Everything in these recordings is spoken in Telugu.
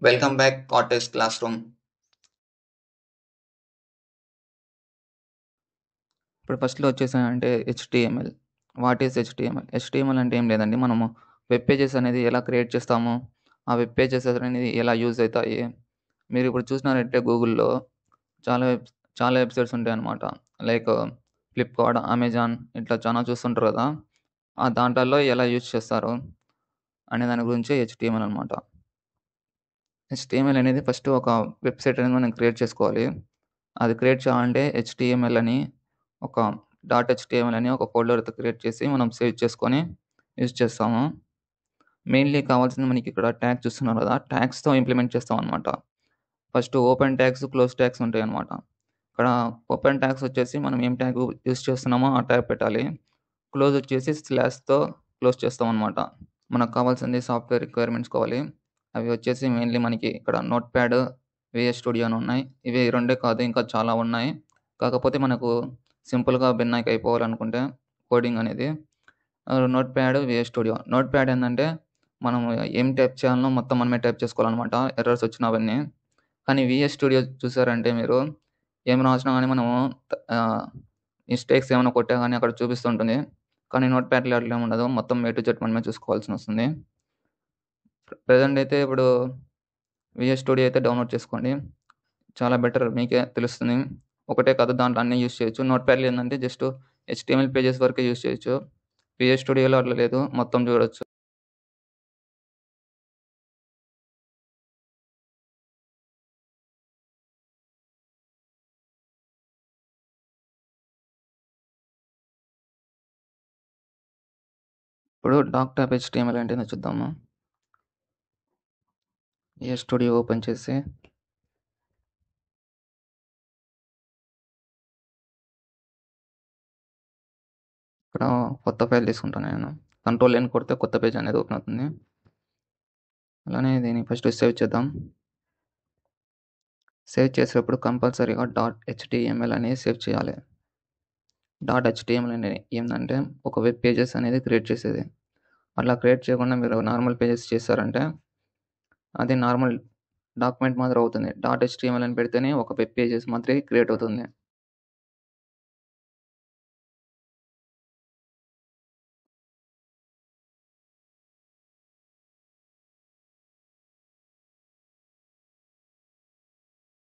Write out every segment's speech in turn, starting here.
Welcome back, Cortex Classroom. ఇప్పుడు ఫస్ట్‌లో వచ్చేసానంటే HTML. What is HTML? HTML అంటే ఏం లేదండి. మనము వెబ్ పేజెస్ అనేది ఎలా క్రియేట్ చేస్తామో, ఆ వెబ్ పేజెస్ అనేది ఎలా యూజ్ అయితాయి. మీరిప్పుడు చూసినారంటే గూగుల్‌లో చాలా వెబ్ చాలా వెబ్‌సైట్స్ ఉంటాయన్నమాట. లైక్ ఫ్లిప్‌కార్ట్, అమెజాన్ ఇట్లా చానా చూస్తుంటారు కదా! ఆ దాంట్లల్లో ఎలా యూజ్ చేస్తారు అనే దాని గురించే హెచ్‌టీఎంఎల్ అనమాట. హెచ్‌టీఎంఎల్ అనేది ఫస్ట్ ఒక వెబ్‌సైట్ అనేది మనం క్రియేట్ చేసుకోవాలి. అది క్రియేట్ చేయాలంటే హెచ్‌టీఎంఎల్ అని ఒక హెచ్‌టీఎంఎల్ అని ఒక ఫోల్డర్ క్రియేట్ చేసి మనం సేవ్ చేసుకొని యూజ్ చేస్తాము. మెయిన్‌లీ కావాల్సింది మనకిక్కడ ట్యాగ్స్ చూస్తున్నారు కదా! ట్యాగ్స్‌తో ఇంప్లిమెంట్ చేస్తామనమాట. First open tags, close tags ఉంటాయనమాట. ఇక్కడ ఓపెన్ ట్యాగ్స్ వచ్చేసి మనం ఏం ట్యాగ్ యూజ్ చేస్తున్నామో ఆ ట్యాగ్ పెట్టాలి. క్లోజ్ వచ్చేసి స్లాష్‌తో క్లోజ్ చేస్తామనమాట. మనకు కావాల్సింది సాఫ్ట్‌వేర్ రిక్వైర్మెంట్స్ కావాలి. అవి వచ్చేసి మెయిన్‌లీ మనకి ఇక్కడ నోట్‌ప్యాడ్, వీఎస్ స్టూడియో అని ఉన్నాయి. ఇవి 2 కాదు ఇంకా చాలా ఉన్నాయి. కాకపోతే మనకు సింపుల్‌గా బిన్నాక అయిపోవాలనుకుంటే కోడింగ్ అనేది నోట్‌ప్యాడ్, వీఎస్ స్టూడియో. నోట్‌ప్యాడ్ ఏందంటే మనం ఏం టైప్ చేయాలనో మొత్తం మనమే టైప్ చేసుకోవాలనమాట ఎర్రర్స్ వచ్చినా అవన్నీ. కానీ వీఎస్ స్టూడియో చూసారంటే మీరు ఏం రాసినా గాని మనము మిస్టేక్స్ ఏమైనా కొట్టా గాని అక్కడ చూపిస్తుంటుంది. కానీ నోట్‌ప్యాడ్‌లో అట్లా ఏముండదు. మొత్తం ఏ టు జెడ్ మనమే చూసుకోవాల్సినొస్తుంది. ప్రెజెంట్ అయితే ఇప్పుడు వీఎస్ స్టూడియో అయితే డౌన్‌లోడ్ చేసుకోండి. చాలా బెటర్ మీకే తెలుస్తుంది. ఒకటే కాదు దాంట్లో అన్నీ యూజ్ చేయొచ్చు. నోట్‌ప్యాడ్‌లో ఏందంటే జస్ట్ హెచ్‌టీఎంఎల్ పేజెస్ వరకే యూజ్ చేయొచ్చు. వీఎస్ స్టూడియోలో అట్లా లేదు. మొత్తం చూడొచ్చు. ఇప్పుడు డాక్‌టాప్ హెచ్‌టీఎంఎల్ అంటే ఏందో చూద్దాము. వీఎస్ స్టూడియో ఓపెన్ చేసి ఇక్కడ కొత్త ఫైల్ తీసుకుంటాను నేను. కంట్రోల్ ఎన్ కొడితే కొత్త పేజ్ అనేది ఓపెన్ అవుతుంది. అలానే దీన్ని ఫస్ట్ సేవ్ చేద్దాం. సేవ్ చేసేటప్పుడు కంపల్సరీగా హెచ్‌టీఎంఎల్ అనేది సేవ్ చేయాలి. హెచ్‌టీఎంఎల్ అనేది ఏందంటే ఒక వెబ్ పేజెస్ అనేది క్రియేట్ చేసేది. అట్లా క్రియేట్ చేయకుండా మీరు నార్మల్ పేజెస్ చేశారంటే అది నార్మల్ డాక్యుమెంట్ మాదిరి అవుతుంది. హెచ్‌టీఎంఎల్ అని పెడితేనే ఒక వెబ్ పేజెస్ మాత్రమే క్రియేట్ అవుతుంది.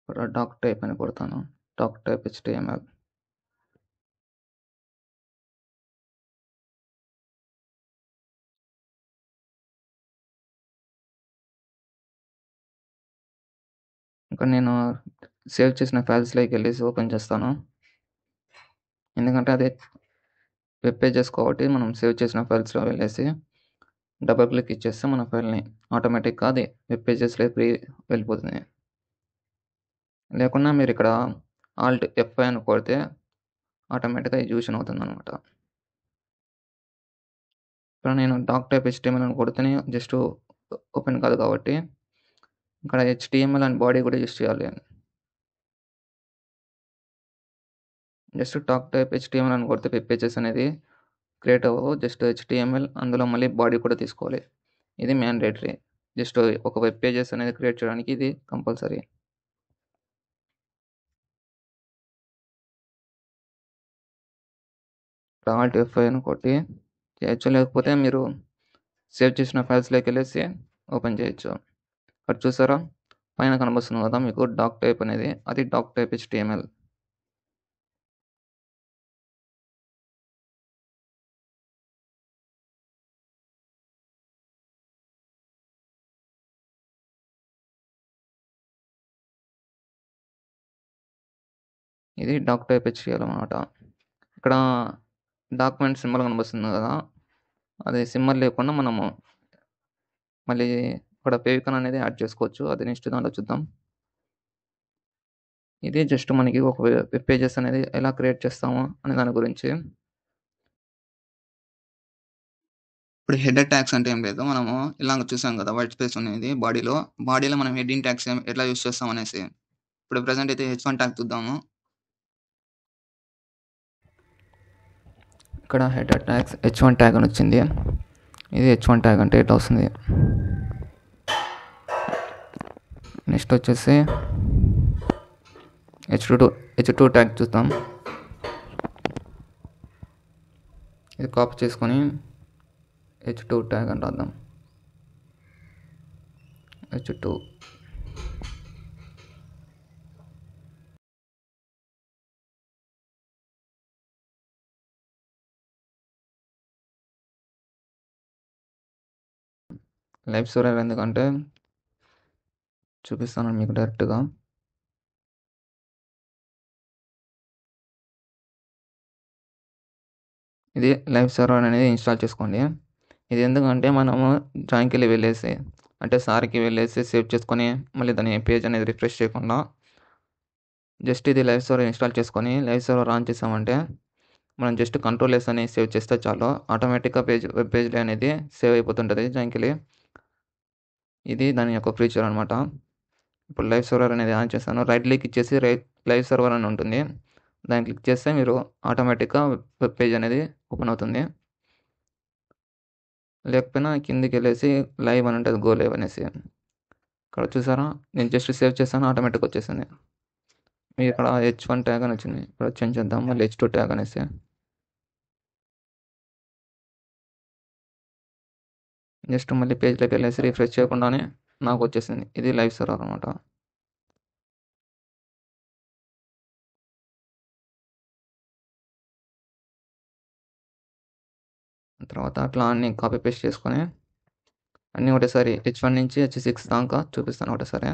ఇక్కడ డాక్ టైప్ అని కొడతాను. Doc type HTML. ఇక్కడ నేను సేవ్ చేసిన ఫైల్స్‌లోకెళ్ళేసి ఓపెన్ చేస్తాను. ఎందుకంటే అది వెబ్ పేజెస్ కాబట్టి మనం సేవ్ చేసిన ఫైల్స్‌లో వెళ్ళేసి డబుల్ క్లిక్ ఇచ్చేస్తే మన ఫైల్‌ని ఆటోమేటిక్‌గా అది వెబ్ పేజెస్‌లోకి వెళ్ళిపోతుంది. లేకున్నా మీరిక్కడ ఆల్ట్ F5 అని కొడితే ఆటోమేటిక్‌గా ఎగ్జిక్యూషన్ అవుతుందనమాట. ఇక్కడ నేను డాక్ టైప్ హెచ్‌టీఎంఎల్ అని కొడితేనే జస్ట్ ఓపెన్ కాదు కాబట్టి ఇక్కడ హెచ్‌టీఎంఎల్ అని బాడీ కూడా యూజ్ చేయాలి. జస్ట్ డాక్ టైప్ హెచ్‌టీఎంఎల్ అని కొడితే వెబ్ పేజెస్ అనేది క్రియేట్ అవ్వవు. జస్ట్ హెచ్‌టీఎంఎల్ అందులో మళ్ళీ బాడీ కూడా తీసుకోవాలి. ఇది మ్యాండేటరీ. జస్ట్ ఒక వెబ్ పేజెస్ అనేది క్రియేట్ చేయడానికి ఇది కంపల్సరీ. ఆల్ట్ F5 అని కొట్టి చేయొచ్చు. లేకపోతే మీరు సేవ్ చేసిన ఫైల్స్‌లోకెళ్ళేసి ఓపెన్ చేయొచ్చు. ఇక్కడ చూసారా? పైన కనిపిస్తుంది కదా మీకు డాక్ టైప్ అనేది. అది డాక్ టైప్ హెచ్‌టీఎంఎల్. ఇది డాక్ టైప్ హెచ్‌టీఎంఎల్ అన్నమాట. ఇక్కడ డాక్యుమెంట్ సింబల్ కనిపిస్తుంది కదా! అది సింబల్ లేకుండా మనము మళ్ళీ ఇక్కడ ఫేవికాన్ అనేది యాడ్ చేసుకోవచ్చు. అది నెక్స్ట్ దాంట్లో చూద్దాం. ఇది జస్ట్ మనకి ఒక వెబ్ పేజెస్ అనేది ఎలా క్రియేట్ చేస్తామో అనే దాని గురించి. ఇప్పుడు హెడర్ ట్యాగ్స్ అంటే ఏం లేదు. మనము ఇలాగ చూసాం కదా! వైట్ స్పేస్ అనేది బాడీలో. బాడీలో మనం హెడ్డింగ్ ట్యాగ్స్ ఎట్లా యూజ్ చేస్తాం అనేసి. ఇప్పుడు ప్రెజెంట్ అయితే హెచ్1 ట్యాగ్ చూద్దాము. ఇక్కడ హెడర్ ట్యాగ్స్ హెచ్1 ట్యాగ్ అని వచ్చింది. ఇది హెచ్1 ట్యాగ్ అంటే ఇట్లా వస్తుంది. నెక్స్ట్ వచ్చేసి H2 ట్యాగ్ చూద్దాం. ఇది కాపీ చేసుకొని H2 ట్యాగ్ అని రాద్దాం. H2 లైవ్ సర్వర్ ఎందుకంటే చూపిస్తాను మీకు డైరెక్ట్గా. ఇది లైవ్ సర్వర్ అనేది ఇన్స్టాల్ చేసుకోండి. ఇది ఎందుకంటే మనము డ్రాయింగ్కి వెళ్ళేసి అంటే సార్కి వెళ్ళేసి సేవ్ చేసుకొని మళ్ళీ దాని పేజ్ అనేది రిఫ్రెష్ చేయకుండా జస్ట్ ఇది లైవ్ సర్వర్ ఇన్స్టాల్ చేసుకొని లైవ్ సర్వర్ ఆన్ చేసామంటే మనం జస్ట్ కంట్రోల్-S అని సేవ్ చేస్తే చాలు ఆటోమేటిక్గా వెబ్ పేజ్లో అనేది సేవ్ అయిపోతుంటుంది డ్రాయింగ్కి. ఇది దాని యొక్క ఫీచర్ అనమాట. ఇప్పుడు లైవ్ సర్వర్ అనేది ఆన్ చేశాను. రైట్ క్లిక్ ఇచ్చేసి లైవ్ సర్వర్ అని ఉంటుంది. దాన్ని క్లిక్ చేస్తే మీరు ఆటోమేటిక్గా వెబ్ పేజ్ అనేది ఓపెన్ అవుతుంది. లేకపోయినా కిందికి వెళ్ళేసి లైవ్ అని ఉంటుంది, గో లైవ్ అనేసి. ఇక్కడ చూసారా, నేను జస్ట్ సేవ్ చేశాను, ఆటోమేటిక్గా వచ్చేసింది. మీకు ఇక్కడ H1 ట్యాగ్ అని వచ్చింది. ఇక్కడ చేంజ్ చేద్దాం, మళ్ళీ H2 ట్యాగ్ అనేసి. జస్ట్ మళ్ళీ పేజ్లోకి వెళ్ళేసి రిఫ్రెష్ చేయకుండానే నాకు వచ్చేసింది. ఇది లైవ్ సర్వర్ అనమాట. తర్వాత అట్లా అన్ని కాపీ పేస్ట్ చేసుకొని అన్నీ ఒకటేసారి H1 నుంచి H6 దాకా చూపిస్తాను ఒకటేసారి.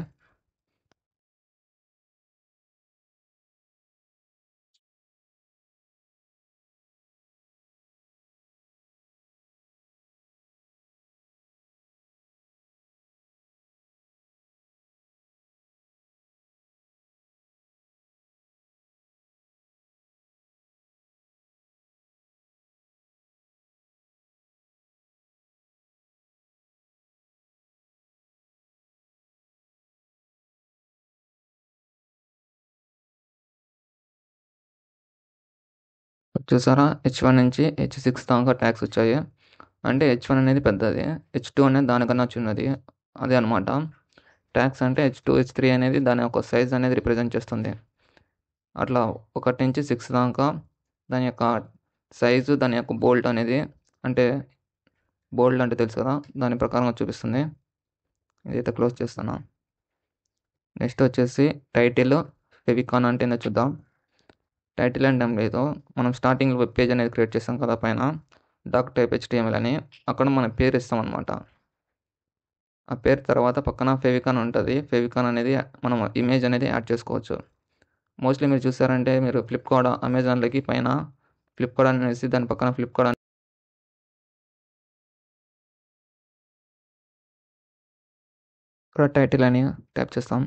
చూసారా, H1 నుంచి H6 దాకా ట్యాగ్స్ వచ్చాయి. అంటే H1 అనేది పెద్దది, H2 అనేది దానికన్నా చిన్నది, అదే అనమాట. ట్యాగ్స్ అంటే H2, H3 అనేది దాని యొక్క సైజ్ అనేది రిప్రజెంట్ చేస్తుంది. అట్లా 1 నుంచి 6 దాకా దాని యొక్క సైజు, దాని యొక్క బోల్డ్ అనేది, అంటే బోల్డ్ అంటే తెలుసు కదా, దాని ప్రకారంగా చూపిస్తుంది. ఇదైతే క్లోజ్ చేస్తాను. నెక్స్ట్ వచ్చేసి టైటిల్ ఫెవికాన్ అంటే ఏందో చూద్దాం. టైటిల్ అంటే ఏం లేదు, మనం స్టార్టింగ్లో వెబ్ పేజ్ అనేది క్రియేట్ చేస్తాం కదా, పైన డాక్ టైప్ HTML అని, అక్కడ మన పేరు ఇస్తాం అనమాట. ఆ పేరు తర్వాత పక్కన ఫెవికాన్ ఉంటుంది. ఫెవికాన్ అనేది మనం ఇమేజ్ అనేది యాడ్ చేసుకోవచ్చు. మోస్ట్లీ మీరు చూసారంటే మీరు ఫ్లిప్కార్ట్, అమెజాన్లోకి పైన ఫ్లిప్కార్ట్ అనేసి దాని పక్కన ఫ్లిప్కార్ట్ ఇక్కడ టైటిల్ అని టైప్ చేస్తాం.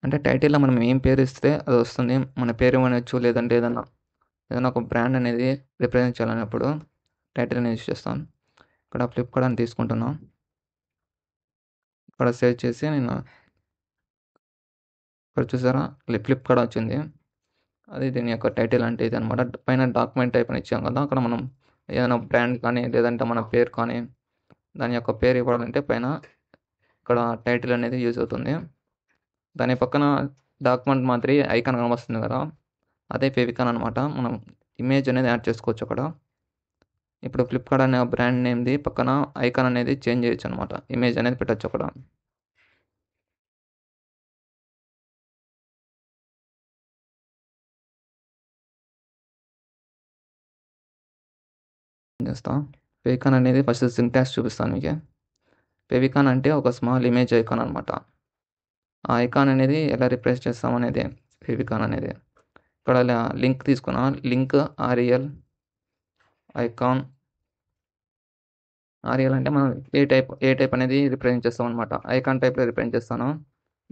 అంటే టైటిల్లో మనం ఏం పేరు ఇస్తే అది వస్తుంది. మన పేరు ఇవ్వచ్చు, లేదంటే ఏదైనా ఒక బ్రాండ్ అనేది రిప్రజెంట్ చేయాలన్నప్పుడు టైటిల్ అనేది యూజ్ చేస్తాం. ఇక్కడ ఫ్లిప్కార్ట్ అని తీసుకుంటున్నాం. ఇక్కడ సేవ్ చేసి నేను ఇక్కడ చూసారా, ఫ్లిప్కార్ట్ వచ్చింది. అది దీని యొక్క టైటిల్ అంటే ఇది అనమాట. పైన డాక్యుమెంట్ టైప్ అని ఇచ్చాం కదా, అక్కడ మనం ఏదైనా బ్రాండ్ కానీ లేదంటే మన పేరు కానీ దాని యొక్క పేరు ఇవ్వాలంటే పైన ఇక్కడ టైటిల్ అనేది యూజ్ అవుతుంది. దాని పక్కన డాక్యుమెంట్ మాదిరి ఐకాన్ కనిపిస్తుంది కదా, అదే ఫెవికాన్ అనమాట. మనం ఇమేజ్ అనేది యాడ్ చేసుకోవచ్చు అక్కడ. ఇప్పుడు ఫ్లిప్కార్ట్ అనే బ్రాండ్ నేమ్ది పక్కన ఐకాన్ అనేది చేంజ్ చేయొచ్చు అనమాట, ఇమేజ్ అనేది పెట్టచ్చు అక్కడ. చేస్తాం. ఫెవికాన్ అనేది ఫస్ట్ సింటాక్స్ చూపిస్తాను మీకు. ఫెవికాన్ అంటే ఒక స్మాల్ ఇమేజ్ ఐకాన్ అనమాట. ఆ ఐకాన్ అనేది ఎలా రిప్రెస్ చేస్తాం అనేది ఫెవికాన్ అనేది. ఇక్కడ లింక్ తీసుకున్నా, లింక్ ఆర్ఎల్ ఐకాన్. ఆర్ఎల్ అంటే మనం ఏ టైప్ అనేది రిప్రజెంట్ చేస్తాం అనమాట. ఐకాన్ టైప్లో రిప్రజెంట్ చేస్తాను.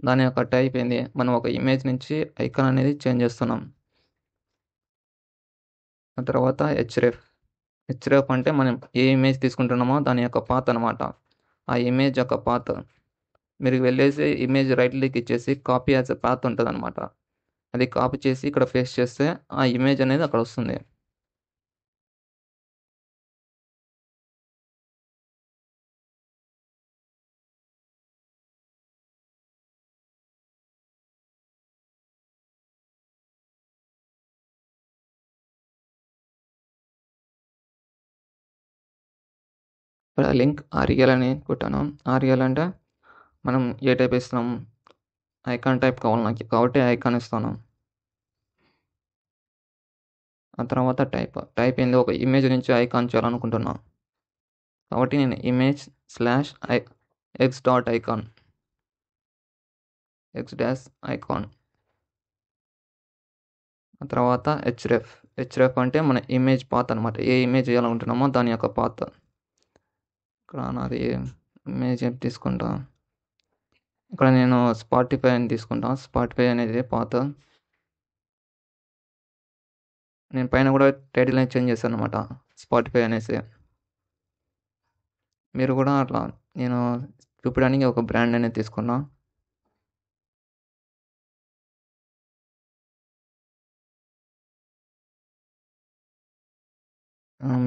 దాని యొక్క టైప్ ఏంది, మనం ఒక ఇమేజ్ నుంచి ఐకాన్ అనేది చేంజ్ చేస్తున్నాం. ఆ తర్వాత హెచ్రెఫ్ అంటే మనం ఏ ఇమేజ్ తీసుకుంటున్నామో దాని యొక్క పాత్ అనమాట. ఆ ఇమేజ్ యొక్క పాత్ మీరు వెళ్ళేసి ఇమేజ్ రైట్ క్లిక్ ఇచ్చేసి కాపీ యాజ్ ఎ పాత్ ఉంటుంది అనమాట. అది కాపీ చేసి ఇక్కడ పేస్ట్ చేస్తే ఆ ఇమేజ్ అనేది అక్కడ వస్తుంది. ఇక్కడ లింక్ ఆర్ఎల్ అని కొట్టాను. ఆర్ఎల్ అంటే మనం ఏ టైప్ ఇస్తున్నాం, ఐకాన్ టైప్ కావాలి నాకు కాబట్టి ఐకాన్ ఇస్తాను. ఆ తర్వాత టైప్ ఏంది, ఒక ఇమేజ్ నుంచి ఐకాన్ చేయాలనుకుంటున్నా కాబట్టి నేను image slash X dot icon X dash icon. ఆ తర్వాత హెచ్రెఫ్ అంటే మన ఇమేజ్ పాత్ అనమాట. ఏ ఇమేజ్ చేయాలనుకుంటున్నామో దాని యొక్క పాత్. ఇక్కడ నాది ఇమేజ్ ఏం తీసుకుంటా, ఇక్కడ నేను స్పాటిఫై అని తీసుకుంటా. స్పాటిఫై అనేది పాత్. నేను పైన కూడా టైటిల్ అనేది చేంజ్ చేశాను అనమాట, స్పాటిఫై అనేసి. మీరు కూడా అట్లా నేను చూపించడానికి ఒక బ్రాండ్ అనేది తీసుకున్నా.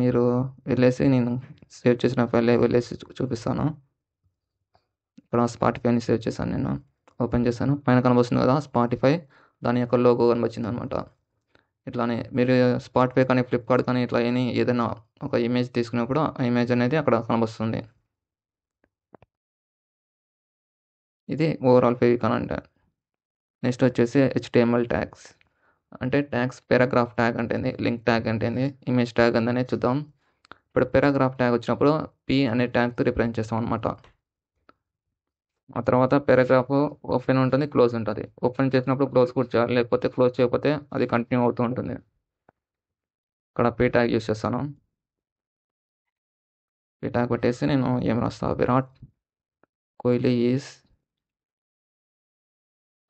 మీరు వెళ్ళేసి నేను సేవ్ చేసిన ఫైల్ వెళ్ళేసి చూపిస్తాను. ఇక్కడ స్పాటిఫై అని సేవ్ చేశాను, నేను ఓపెన్ చేశాను. పైన కనిపిస్తుంది కదా స్పాటిఫై, దాని యొక్క లోగో కనిపించింది అనమాట. ఇట్లానే మీరు స్పాటిఫై కానీ ఫ్లిప్కార్ట్ కానీ ఇట్లా ఏదైనా ఒక ఇమేజ్ తీసుకున్నప్పుడు ఆ ఇమేజ్ అనేది అక్కడ కనిపిస్తుంది. ఇది ఓవరాల్ ఫెవికాన్ అంటే. నెక్స్ట్ వచ్చేసి HTML ట్యాగ్స్. అంటే ట్యాగ్స్, పారాగ్రాఫ్ ట్యాగ్ అంటే ఏంది, లింక్ ట్యాగ్ అంటే ఏంది, ఇమేజ్ ట్యాగ్ అనేది చూద్దాం. ఇప్పుడు పారాగ్రాఫ్ ట్యాగ్ వచ్చినప్పుడు P అనే ట్యాగ్తో రిప్రజెంట్ చేస్తాం అనమాట. ఆ తర్వాత పారాగ్రాఫ్ ఓపెన్ ఉంటుంది, క్లోజ్ ఉంటుంది. ఓపెన్ చేసినప్పుడు క్లోజ్ కూడా చేయాలి, లేకపోతే క్లోజ్ చేయకపోతే అది కంటిన్యూ అవుతూ ఉంటుంది. ఇక్కడ P ట్యాగ్ యూస్ చేస్తాను. P ట్యాగ్ పెట్టేసి నేను ఏం రాస్తా, విరాట్ కోహ్లీ ఈజ్,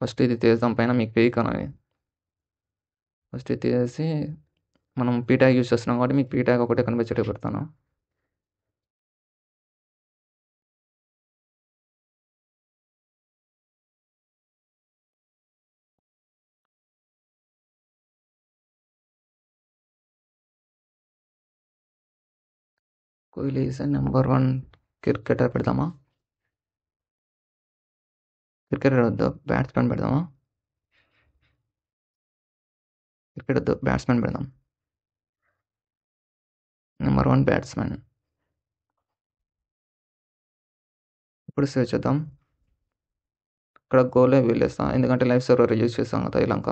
ఫస్ట్ ఇది తీద్దాం పైన మీకు ఫెవికాన్ అని. ఫస్ట్ ఇది తీసేసి మనం P ట్యాగ్ యూస్ చేస్తున్నాం కాబట్టి మీకు P ట్యాగ్ ఒకటే కనిపించేట్టు పెడతాను. కోహ్లీ ఈజ్ నెంబర్ 1 క్రికెటర్ పెడదామా, క్రికెటర్ వద్దు బ్యాట్స్మెన్ పెడదామా, క్రికెట్ వద్దు బ్యాట్స్మెన్ పెడదాం. Number 1 batsmen. ఇప్పుడు సేవ్ చేద్దాం. ఇక్కడ గోలే వీలేస్తాం, ఎందుకంటే లైవ్ సర్వర్ యూజ్ చేస్తాం కదా ఇలాక.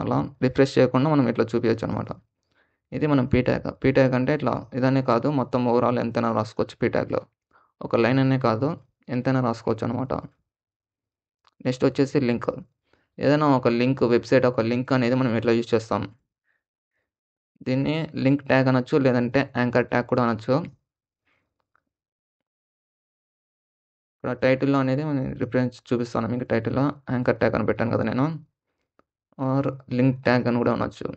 అలా రిఫ్రెష్ చేయకుండా మనం ఇట్లా చూపించచ్చు అనమాట. ఇది మనం P ట్యాగ్ అంటే ఇట్లా ఇదనే కాదు, మొత్తం ఓవరాల్ ఎంతైనా రాసుకోవచ్చు. P ట్యాగ్లో ఒక లైన్ అనే కాదు, ఎంతైనా రాసుకోవచ్చు అనమాట. నెక్స్ట్ వచ్చేసి లింక్. ఏదైనా ఒక లింక్, వెబ్సైట్ ఒక లింక్ అనేది మనం ఎట్లా యూజ్ చేస్తాం, దీన్ని లింక్ ట్యాగ్ అనొచ్చు, లేదంటే యాంకర్ ట్యాగ్ కూడా అనొచ్చు. ఇక్కడ టైటిల్లో అనేది రిఫరెన్స్ చూపిస్తాను మీకు. టైటిల్లో యాంకర్ ట్యాగ్ అని పెట్టాను కదా నేను, ఆర్ లింక్ ట్యాగ్ అని కూడా అనొచ్చు.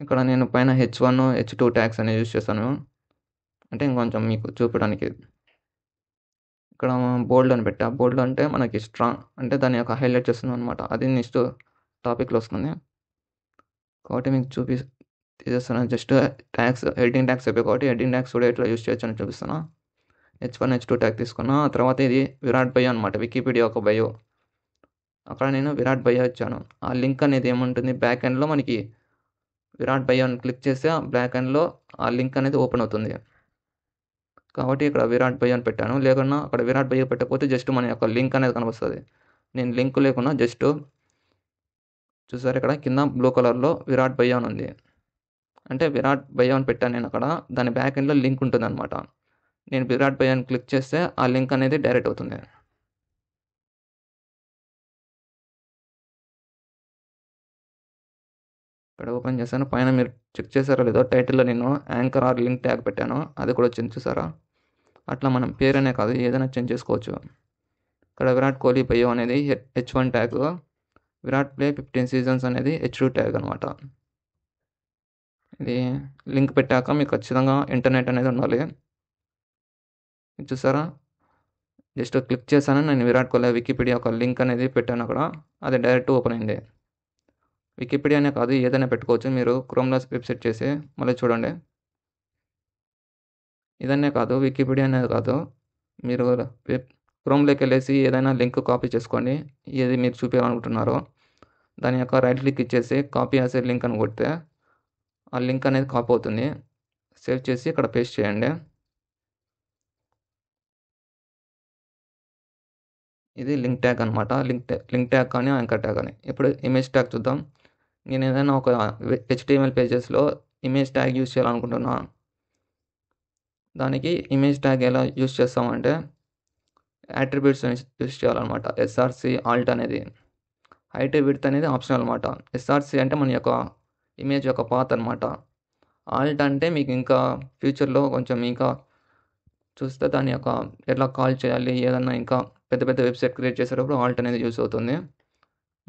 ఇక్కడ నేను పైన H1 H2 ట్యాగ్స్ అనేవి యూజ్ చేస్తాను, అంటే ఇంకొంచెం మీకు చూపడానికి. ఇక్కడ బోల్డ్ అని పెట్టా. బోల్డ్ అంటే మనకి స్ట్రాంగ్ అంటే దాని యొక్క హైలైట్ చేస్తున్నాం అనమాట. అది నెక్స్ట్ టాపిక్లో వస్తుంది కాబట్టి మీకు తీసేస్తాను. జస్ట్ ట్యాగ్స్, హెడ్డింగ్ ట్యాగ్స్ అయిపోయి కాబట్టి హెడ్డింగ్ ట్యాగ్స్ కూడా ఎట్లా యూజ్ చేయొచ్చు అని చూపిస్తాను. H1 H2 ట్యాగ్ తీసుకున్నా. ఆ తర్వాత ఇది విరాట్ బయో అనమాట, వికీపీడియా ఒక బయో. అక్కడ నేను విరాట్ బయో ఇచ్చాను. ఆ లింక్ అనేది ఏముంటుంది, బ్యాక్ ఎండ్లో మనకి విరాట్ బయో అని క్లిక్ చేస్తే బ్యాక్ ఎండ్లో ఆ లింక్ అనేది ఓపెన్ అవుతుంది. కాబట్టి ఇక్కడ విరాట్ బయో అని పెట్టాను. లేకున్నా అక్కడ విరాట్ బయో పెట్టకపోతే జస్ట్ మన యొక్క లింక్ అనేది కనిపిస్తుంది. నేను లింక్ లేకున్నా జస్ట్ చూసారు, ఇక్కడ కింద బ్లూ కలర్లో విరాట్ బయో అని ఉంది. అంటే విరాట్ బయో అని పెట్టాను నేను అక్కడ. దాని బ్యాక్ ఎండ్లో లింక్ ఉంటుంది అనమాట. నేను విరాట్ బయో అని క్లిక్ చేస్తే ఆ లింక్ అనేది డైరెక్ట్ అవుతుంది. ఇక్కడ ఓపెన్ చేశాను. పైన మీరు చెక్ చేశారో లేదో, టైటిల్లో నేను యాంకర్ ఆర్ లింక్ ట్యాగ్ పెట్టాను, అది కూడా వచ్చింది చూసారా. అట్లా మనం పేరనే కాదు ఏదైనా చేంజ్ చేసుకోవచ్చు. ఇక్కడ విరాట్ కోహ్లీ బయో అనేది H1 tag, Virat play 15 seasons అనేది H2 ట్యాగ్ అనమాట. ఇది లింక్ పెట్టాక మీకు ఖచ్చితంగా ఇంటర్నెట్ అనేది ఉండాలి. చూసారా, జస్ట్ క్లిక్ చేశాను, నేను విరాట్ కోహ్లీ వికీపీడియా ఒక లింక్ అనేది పెట్టాను అక్కడ, అది డైరెక్ట్ ఓపెన్ అయింది. వికీపీడియానే కాదు ఏదైనా పెట్టుకోవచ్చు. మీరు క్రోమ్లో వెబ్సైట్ చేసి మళ్ళీ చూడండి. ఇదన్నే కాదు, వికీపీడియా అనేది కాదు, మీరు క్రోమ్లోకి వెళ్ళేసి ఏదైనా లింక్ కాపీ చేసుకోండి, ఏది మీరు చూపించాలనుకుంటున్నారో దాని యొక్క రైట్ క్లిక్ ఇచ్చేసి కాపీ యాజ్ ఏ లింక్ అని కొడితే ఆ లింక్ అనేది కాపీ అవుతుంది. సేవ్ చేసి ఇక్కడ పేస్ట్ చేయండి. ఇది లింక్ ట్యాగ్ అనమాట. లింక్ ట్యాగ్ కానీ, యాంకర్ ట్యాగ్ అని. ఇప్పుడు ఇమేజ్ ట్యాగ్ చూద్దాం. నేను ఏదైనా ఒక HTML పేజెస్‌లో ఇమేజ్ ట్యాగ్ యూజ్ చేయాలనుకుంటున్నా. దానికి ఇమేజ్ ట్యాగ్ ఎలా యూజ్ చేస్తామంటే అట్రిబ్యూట్స్ యూజ్ చేయాలన్నమాట. SRC, ఆల్ట్ అనేది. హైట్, విడ్త్ అనేది ఆప్షనల్ అనమాట. SRC అంటే మన యొక్క ఇమేజ్ యొక్క పాత్ అనమాట. ఆల్ట్ అంటే మీకు ఇంకా ఫ్యూచర్‌లో కొంచెం ఇంకా చూస్తే దాని యొక్క ఎట్లా కాల్ చేయాలి, ఏదన్నా ఇంకా పెద్ద పెద్ద వెబ్‌సైట్ క్రియేట్ చేసేటప్పుడు ఆల్ట్ అనేది యూజ్ అవుతుంది.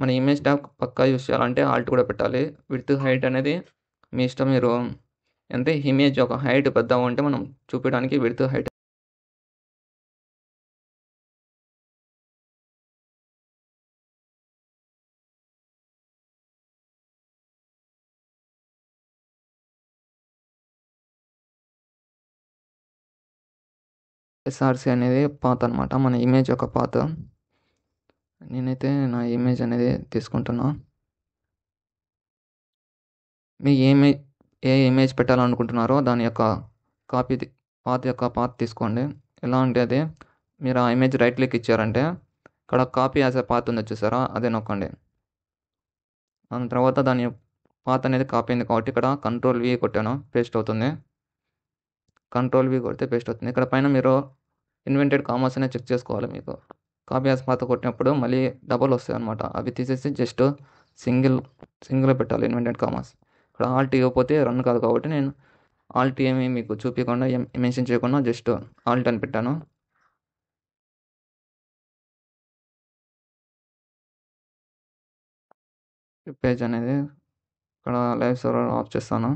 మన ఇమేజ్ ట్యాగ్ పక్కా యూజ్ చేయాలంటే ఆల్ట్ కూడా పెట్టాలి. విడ్త్, హైట్ అనేది మీ ఇష్టం. మీరు అంటే ఇమేజ్ యొక్క హైట్ పెద్దగా ఉంటే మనం చూపించడానికి విడ్త్, హైట్ SRC అనేది పాత్ అనమాట. మన ఇమేజ్ యొక్క పాత్. నేనైతే నా ఇమేజ్ అనేది తీసుకుంటున్నా. మీ ఏ ఇమేజ్ పెట్టాలనుకుంటున్నారో దాని యొక్క కాపీ పాత్ తీసుకోండి. ఎలా అంటే అది మీరు ఆ ఇమేజ్ రైట్ క్లిక్ ఇచ్చారంటే ఇక్కడ కాపీ యాజ్ ఎ పాత్ ఉంది చూసారా, అదే నొక్కండి. దాని తర్వాత దాని పాత్ అనేది కాపీ అయింది కాబట్టి ఇక్కడ Ctrl+V కొట్టాను, పేస్ట్ అవుతుంది. Ctrl+V కొడితే పేస్ట్ అవుతుంది. ఇక్కడ పైన మీరు ఇన్వెంటెడ్ కామాస్ అనేది చెక్ చేసుకోవాలి. మీకు కాపీ యాజ్ పాత్ కొట్టినప్పుడు మళ్ళీ డబల్ వస్తాయి అనమాట. అవి తీసేసి జస్ట్ సింగిల్ పెట్టాలి ఇన్వెంటెడ్ కామాస్. ఇక్కడ ఆల్ట్ ఇవ్వకపోతే రన్ కాదు కాబట్టి నేను ఆల్ట్ ఏమి మీకు చూపించకుండా మెన్షన్ చేయకుండా జస్ట్ ఆల్ట్ అని పెట్టాను. పేజ్ అనేది ఇక్కడ లైవ్ సర్వర్ ఆఫ్ చేస్తాను.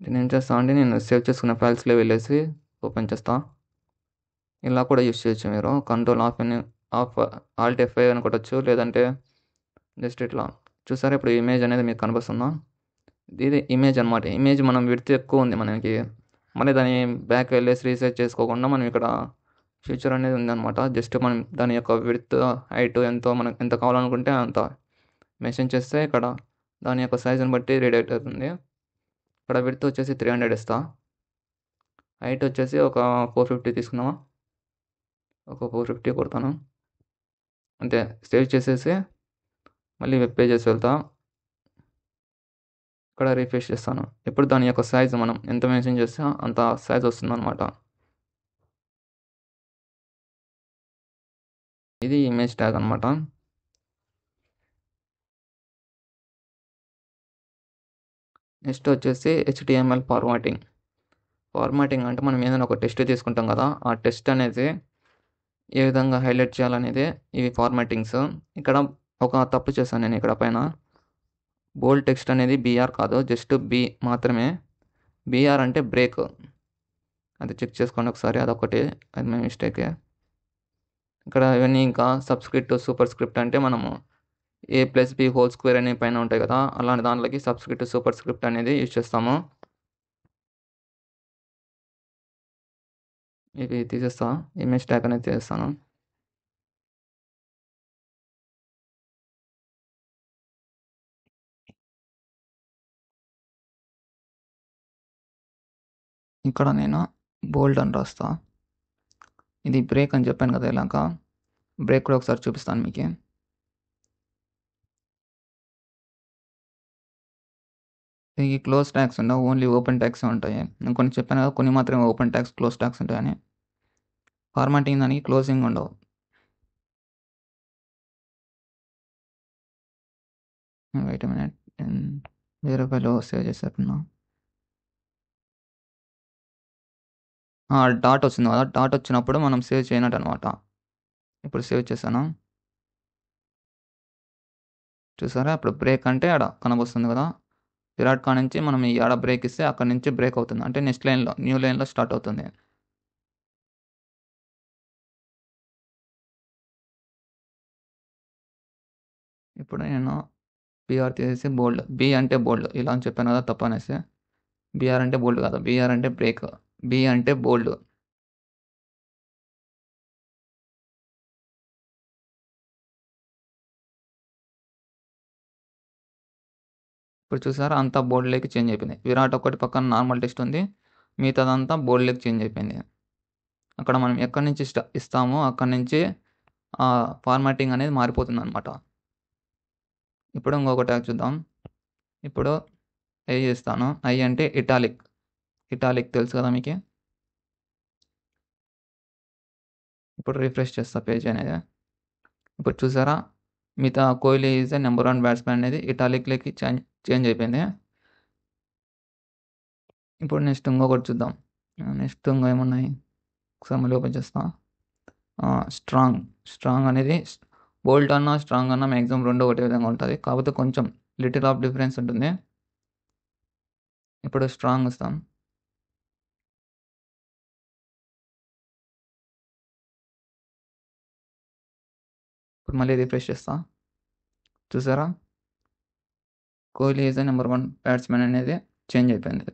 నేను ఏం చేస్తాను అంటే నేను సేవ్ చేసుకున్న ఫైల్స్లో వెళ్ళేసి ఓపెన్ చేస్తా. ఇలా కూడా యూస్ చేయొచ్చు మీరు. ఆఫ్ ఆల్ట్ F5 అని కొట్టచ్చు, లేదంటే జస్ట్ ఇట్లా చూసారా. ఇప్పుడు ఇమేజ్ అనేది మీకు కనిపిస్తుందా? ఇది ఇమేజ్ అనమాట. ఇమేజ్ మనం విడ్త్ ఎక్కువ ఉంది మనకి, మళ్ళీ దాని బ్యాక్ వెళ్ళేసి రీసెర్చ్ చేసుకోకుండా మనం ఇక్కడ ఫ్యూచర్ అనేది ఉందన్నమాట. జస్ట్ మనం దాని యొక్క విడ్త్, హైట్ మనకు ఎంత కావాలనుకుంటే అంత మెన్షన్ చేస్తే ఇక్కడ దాని యొక్క సైజుని బట్టి రీడైరెక్ట్ అవుతుంది. ఇక్కడ విడ్త్ వచ్చేసి 300 ఇస్తా. హైట్ వచ్చేసి ఒక 450 తీసుకున్నామా, ఒక 450 కొడతాను అంతే. సేవ్ చేసేసి మళ్ళీ వెబ్ పేజెస్ వెళ్తా. ఇక్కడ రీఫ్రెష్ చేస్తాను. ఇప్పుడు దాని యొక్క సైజ్ మనం ఎంత మెన్షన్ చేస్తే అంత సైజ్ వస్తుందన్నమాట. ఇది ఇమేజ్ ట్యాగ్ అనమాట. నెక్స్ట్ వచ్చేసి HTML ఫార్మాటింగ్ అంటే మనం ఏదైనా ఒక టెస్ట్ తీసుకుంటాం కదా, ఆ టెస్ట్ అనేది ఏ విధంగా హైలైట్ చేయాలనేది ఇవి ఫార్మాటింగ్స్. ఇక్కడ ఒక తప్పు చేశాను నేను. ఇక్కడ పైన బోల్డ్ టెక్స్ట్ అనేది BR కాదు, జస్ట్ B మాత్రమే. BR అంటే బ్రేక్. అది చెక్ చేసుకోండి ఒకసారి, అదొకటి, అది మై మిస్టేకే. ఇక్కడ ఇవన్నీ ఇంకా సబ్స్క్రిప్ట్, సూపర్ స్క్రిప్ట్ అంటే మనము A+B² అనే పైన ఉంటాయి కదా, అలాంటి దాంట్లోకి సబ్స్క్రిప్ట్, సూపర్ స్క్రిప్ట్ అనేది యూజ్ చేస్తాము. ఇవి తీసేస్తా, ఇమేజ్ ట్యాగ్ అనేది తీసేస్తాను. ఇక్కడ నేను బోల్డ్ అని రాస్తా. ఇది బ్రేక్ అని చెప్పాను కదా, ఇలాగ బ్రేక్ కూడా ఒకసారి చూపిస్తాను మీకు. ఈ క్లోజ్ ట్యాగ్స్ ఉండవు, ఓన్లీ ఓపెన్ ట్యాగ్స్ ఉంటాయి. నేను కొన్ని చెప్పాను కదా, కొన్ని మాత్రమే ఓపెన్ ట్యాగ్స్, క్లోజ్ ట్యాగ్స్ ఉంటాయని. ఫార్మాటింగ్ దానికి క్లోజింగ్ ఉండవు. వెయిట్ మినిట్, వేరే ఫైల్లో సేవ్ చేసేట్టున్నా. డాట్ వచ్చింది కదా, డాట్ వచ్చినప్పుడు మనం సేవ్ చేయనట్టు అనమాట. ఇప్పుడు సేవ్ చేశాను చూసారా. ఇప్పుడు బ్రేక్ అంటే ఆడ కనబస్తుంది కదా, విరాట్ కా నుంచి మనం ఈ ఆడ బ్రేక్ ఇస్తే అక్కడ నుంచి బ్రేక్ అవుతుంది, అంటే నెక్స్ట్ లైన్లో, న్యూ లైన్లో స్టార్ట్ అవుతుంది. ఇప్పుడు నేను BR తీసేసి బోల్డ్, B అంటే బోల్డ్ ఇలా అని చెప్పాను కదా, తప్పు అనేసి. BR అంటే బోల్డ్ కాదు, BR అంటే బ్రేక్, B అంటే బోల్డ్. ఇప్పుడు చూసారా అంతా బోల్డ్‌లోకి చేంజ్ అయిపోయింది. విరాట్ ఒక్కటి పక్కన నార్మల్ టెక్స్ట్ ఉంది. మిగతాదంతా బోల్డ్‌లోకి చేంజ్ అయిపోయింది. అక్కడ మనం ఎక్కడి నుంచి ఇస్తామో అక్కడి నుంచి ఫార్మాటింగ్ అనేది మారిపోతుందనమాట. ఇప్పుడు ఇంకొక ట్యాగ్ చూద్దాం. ఇప్పుడు ఐ ఇస్తాను. ఐ అంటే ఇటాలిక్. ఇటాలిక్ తెలుసు కదా మీకి? ఇప్పుడు రిఫ్రెష్ చేస్తా పేజ్ అనేది. ఇప్పుడు చూసారా మిగతా Kohli is the number 1 batsmen అనేది ఇటాలిక్‌లోకి చేంజ్ అయిపోయింది. ఇప్పుడు నెక్స్ట్ ఇంకొకటి చూద్దాం. నెక్స్ట్ ఇంక ఏమున్నాయి? ఒకసారి మళ్ళీ ఓపెన్ చేస్తా. స్ట్రాంగ్ అనేది బోల్డ్ అన్నా, స్ట్రాంగ్ అన్నా మ్యాక్సిమం 2 ఒకటే విధంగా ఉంటది. కాకపోతే కొంచెం లిటిల్ ఆఫ్ డిఫరెన్స్ ఉంటుంది. ఇప్పుడు స్ట్రాంగ్ ఇస్తాం. ఇప్పుడు మళ్ళీ రిఫ్రెష్ చేస్తా. చూసారా? Kohli is the number 1 batsmen అనేది చేంజ్ అయిపోయింది.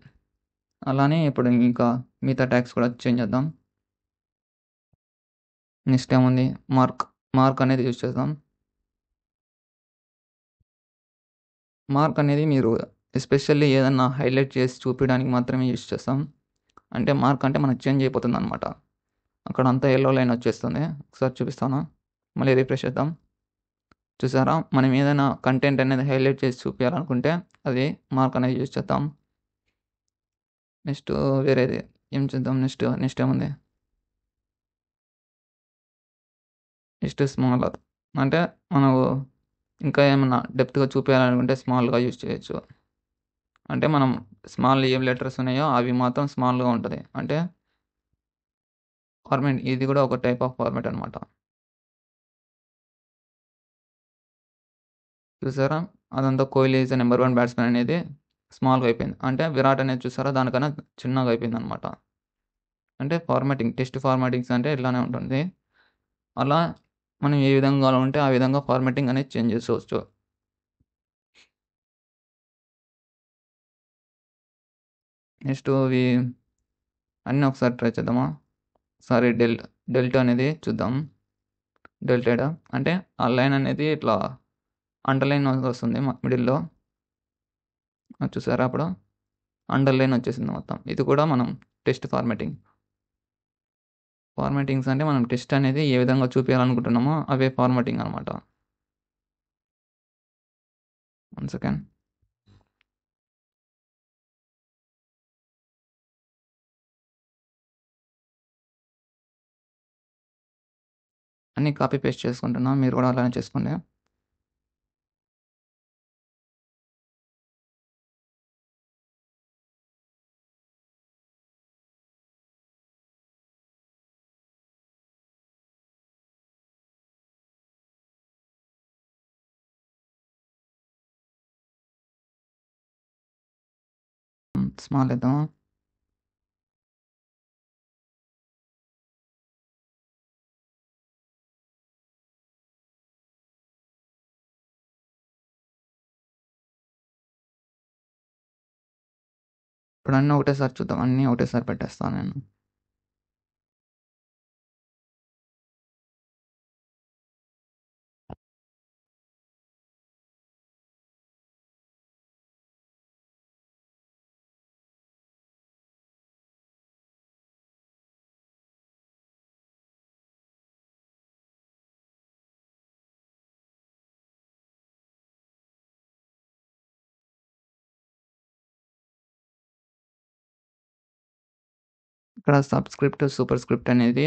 అలానే ఇప్పుడు ఇంకా మిగతా ట్యాగ్స్ కూడా చేంజ్ చేద్దాం. నెక్స్ట్ ఏముంది? మార్క్ అనేది యూజ్ చేద్దాం. మార్క్ అనేది మీరు ఎస్పెషల్లీ ఏదన్నా హైలైట్ చేసి చూపించడానికి మాత్రమే యూజ్ చేస్తాం. అంటే మార్క్ అంటే మనకు చేంజ్ అయిపోతుందనమాట. అక్కడంతా యెల్లో లైన్ వచ్చేస్తుంది. ఒకసారి చూపిస్తాను. మళ్ళీ రిఫ్రెష్ చేద్దాం. చూసారా? మనం ఏదైనా కంటెంట్ అనేది హైలైట్ చేసి చూపియాలనుకుంటే అది మార్క్ అనేది యూజ్ చేద్దాం. నెక్స్ట్ వేరేది ఏం చేద్దాం? నెక్స్ట్ ఏముంది? Next smaller. అంటే మనకు ఇంకా ఏమన్నా డెప్త్‌గా చూపియాలనుకుంటే స్మాల్‌గా యూజ్ చేయొచ్చు. అంటే మనం స్మాల్ ఏం లెటర్స్ ఉన్నాయో అవి మాత్రం స్మాల్‌గా ఉంటది. అంటే ఫార్మాట్ ఇది కూడా ఒక టైప్ ఆఫ్ ఫార్మాట్ అనమాట. చూసారా? అదంతా Kohli is the number 1 batsmen అనేది స్మాల్‌గా అయిపోయింది. అంటే విరాట్ అనేది చూసారా దానికన్నా చిన్నగా అయిపోయిందనమాట. అంటే టెక్స్ట్ ఫార్మాటింగ్స్ అంటే ఇలానే ఉంటుంది. అలా మనం ఏ విధంగా ఉంటే ఆ విధంగా ఫార్మాటింగ్ అనేది చేంజ్ చేసుకోవచ్చు. నెక్స్ట్ ఇవి అన్నీ ఒకసారి ట్రై చేద్దామా? ఒకసారి డెల్టా అనేది చూద్దాం. డెల్టెడ్ అంటే ఆ లైన్ అనేది ఇట్లా అండర్‌లైన్ వస్తుంది మిడిల్‌లో. చూసారా అప్పుడు? అండర్‌లైన్ వచ్చేసింది మొత్తం. ఇది కూడా మనం టెక్స్ట్ ఫార్మాటింగ్స్ అంటే మనం టెక్స్ట్ అనేది ఏ విధంగా చూపియాలనుకుంటున్నామో అవే ఫార్మాటింగ్ అనమాట. 1 సెకండ్. అన్నీ కాపీ పేస్ట్ చేసుకుంటున్నా. మీరు కూడా అలానే చేసుకోండి. స్మాల్ ఇద్దామా? ఇప్పుడు అన్నీ ఒకటేసారి చూద్దాం. అన్నీ ఒకటేసారి పెట్టేస్తాను నేను. ఇక్కడ సబ్‌స్క్రిప్ట్, సూపర్ స్క్రిప్ట్ అనేది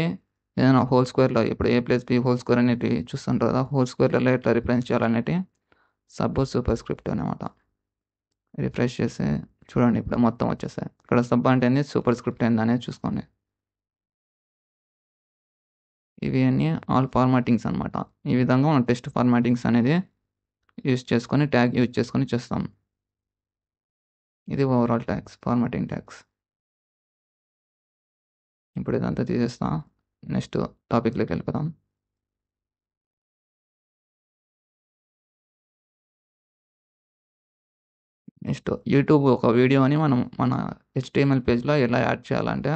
ఏదైనా హోల్ స్క్వేర్‌లో ఇప్పుడు A+B హోల్ స్క్వేర్ అనేటివి చూస్తుంటారు కదా! హోల్ స్క్వేర్‌లలో ఎట్లా రిప్రజెంట్ చేయాలనేటి సూపర్ స్క్రిప్ట్ అనమాట. రిఫ్రెష్ చేసి చూడండి ఇప్పుడు మొత్తం వచ్చేసాయి. ఇక్కడ సబ్ అంటే ఏంది? సూపర్ స్క్రిప్ట్ ఏందనేది చూసుకోండి. ఇవి అన్నీ ఆల్ ఫార్మాటింగ్స్ అనమాట. ఈ విధంగా మనం టెక్స్ట్ ఫార్మాటింగ్స్ అనేది ట్యాగ్ యూజ్ చేసుకొని చేస్తాం. ఇది ఓవరాల్ ఫార్మాటింగ్ ట్యాగ్స్. ఇప్పుడు ఇదంతా తీసేస్తా. నెక్స్ట్ టాపిక్‌లోకి వెళ్ళిపోదాం. నెక్స్ట్ యూట్యూబ్ ఒక వీడియోని మనం మన HTML పేజ్‌లో ఎలా యాడ్ చేయాలంటే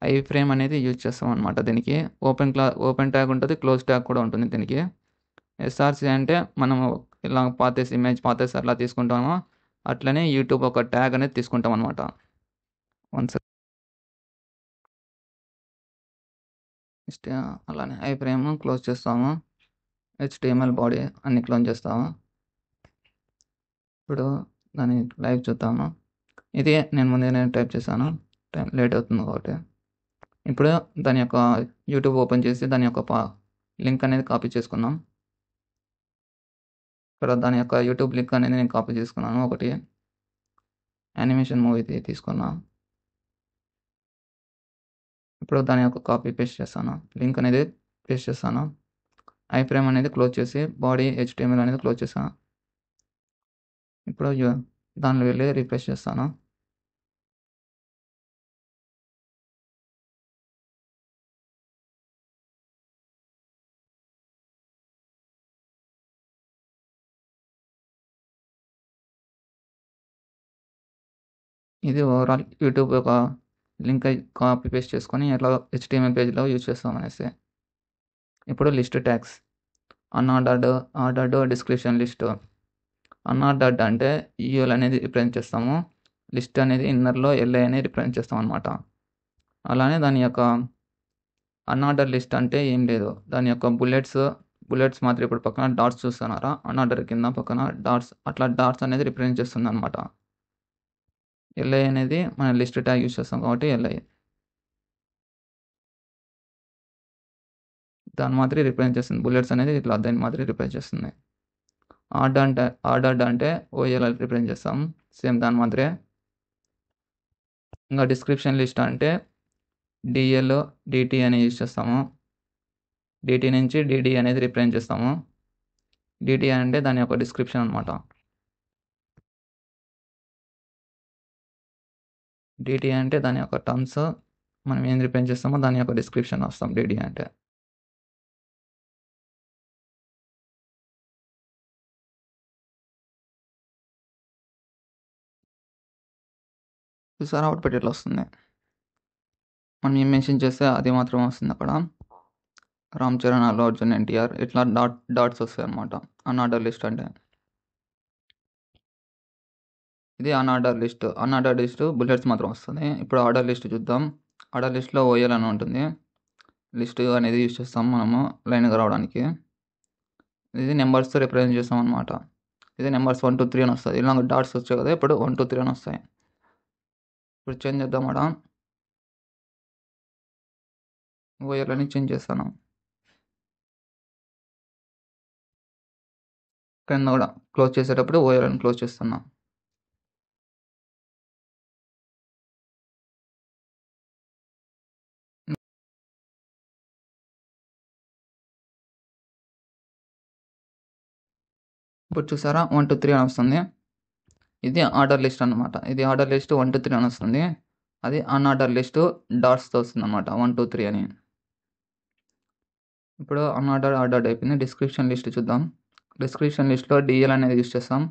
ఐ ఫ్రేమ్ అనేది యూజ్ చేస్తామనమాట దీనికి. ఓపెన్ ట్యాగ్ ఉంటుంది. క్లోజ్ ట్యాగ్ కూడా ఉంటుంది దీనికి. SRC అంటే మనము ఇలా ఇమేజ్ పాతేసి అట్లా తీసుకుంటామో అట్లనే యూట్యూబ్ ఒక ట్యాగ్ అనేది తీసుకుంటామనమాట. వన్ సెక్ నెక్స్ట్ అలానే ఐఫ్రేమ్ క్లోజ్ చేస్తాము. హెచ్టీఎంఎల్ బాడీ అన్ని క్లోజ్ చేస్తాము. ఇప్పుడు దాన్ని లైవ్ చూద్దాము. ఇది నేను ముందుగానే టైప్ చేశాను. టైం లేట్ అవుతుంది కాబట్టి. ఇప్పుడు దాని యొక్క యూట్యూబ్ ఓపెన్ చేసి దాని యొక్క లింక్ అనేది కాపీ చేసుకుందాం. ఇక్కడ దాని యొక్క యూట్యూబ్ లింక్ అనేది నేను కాపీ చేసుకున్నాను. ఒకటి యానిమేషన్ మూవీది తీసుకున్నా. ఇప్పుడు దాని యొక్క కాపీ పేస్ట్ చేస్తాను. లింక్ అనేది పేస్ట్ చేస్తాను. ఐఫ్రేమ్ అనేది క్లోజ్ చేసి బాడీ హెచ్టీఎంఎల్ అనేది క్లోజ్ చేశాను. ఇప్పుడు దానిలో వెళ్ళి రిఫ్రెష్ చేస్తాను. ఇది ఓవరాల్ యూట్యూబ్ యొక్క లింక్ కాపీ పేస్ట్ చేసుకొని ఎట్లా హెచ్టీఎంఎల్ పేజ్లో యూజ్ చేస్తాం అనేసి. ఇప్పుడు list tags unordered, ordered, description list. Unordered అంటే యూఎల్ అనేది రిప్రజెంట్ చేస్తాము. లిస్ట్ అనేది ఇన్నర్లో ఎల్ఐ అనేది రిప్రజెంట్ చేస్తాం అనమాట. అలానే దాని యొక్క అన్ఆర్డర్ లిస్ట్ అంటే ఏం లేదు. దాని యొక్క బుల్లెట్స్ మాత్రం ఇప్పుడు పక్కన డాట్స్ చూస్తున్నారా, అన్ఆర్డర్ కింద పక్కన డాట్స్, అట్లా డాట్స్ అనేది రిప్రజెంట్ చేస్తుంది అనమాట. ఎల్ఐ అనేది మన లిస్ట్ ట్యాగ్ యూజ్ చేస్తాం కాబట్టి ఎల్ఐ దాని మాత్రం రిప్రజెంట్ చేస్తుంది. బుల్లెట్స్ అనేది ఇట్లా దాని మాత్రం రిప్రజెంట్ చేస్తుంది. ఆర్డర్డ్ అంటే ఓఎల్ రిప్రజెంట్ చేస్తాం, సేమ్ దాని మాత్రమే. ఇంకా డిస్క్రిప్షన్ లిస్ట్ అంటే డిఎల్, డిటి అని యూజ్ చేస్తాము. డిటి నుంచి డిడి అనేది రిప్రజెంట్ చేస్తాము. డిటి అంటే దాని యొక్క డిస్క్రిప్షన్ అనమాట. డిటి అంటే దాని యొక్క టర్మ్స్, మనం ఏం రిప్రజెంట్ చేస్తామో దాని యొక్క డిస్క్రిప్షన్ వస్తాం డిడి అంటే. చూసారా అవుట్పుట్ ఎట్లా వస్తుంది. మనం ఏం మెన్షన్ చేస్తే అది మాత్రం వస్తుంది అక్కడ. రామ్ చరణ్, అల్లు అర్జున్, ఎన్టీఆర్ ఇట్లా డాట్స్ వస్తాయి అనమాట అన్ఆర్డర్ లిస్ట్ అంటే. ఇది అన్ఆర్డర్ లిస్ట్ బుల్లెట్స్ మాత్రం వస్తుంది. ఇప్పుడు ఆర్డర్ లిస్ట్ చూద్దాం. ఆర్డర్ లిస్ట్లో ఓఎల్ అని ఉంటుంది. లిస్ట్ అనేది యూజ్ చేస్తాం మనము లైన్గా రావడానికి. ఇది నెంబర్స్తో రిప్రజెంట్ చేస్తాం అనమాట. ఇది నెంబర్స్ 1 2 3 అని వస్తుంది. ఇలా డాట్స్ వచ్చాయి కదా, ఇప్పుడు 1 2 3 అని వస్తాయి. ఇప్పుడు చేంజ్ చేద్దాం అక్కడ. ఓఎల్ అని చేంజ్ చేస్తాను. కింద కూడా క్లోజ్ చేసేటప్పుడు ఓఎల్ అని క్లోజ్ చేస్తున్నా. ఇప్పుడు చూసారా 1 2 3 అని వస్తుంది. ఇది ఆర్డర్ లిస్ట్ అనమాట. ఇది ఆర్డర్ లిస్ట్ 1 2 3 అని వస్తుంది. అది అన్ఆర్డర్ లిస్ట్ డాట్స్తో వస్తుంది అనమాట 1 2 3 అని. ఇప్పుడు ఆర్డర్డ్ అయిపోయింది. డిస్క్రిప్షన్ లిస్ట్ చూద్దాం. డిస్క్రిప్షన్ లిస్ట్లో డిఎల్ అనేది యూజ్ చేస్తాం.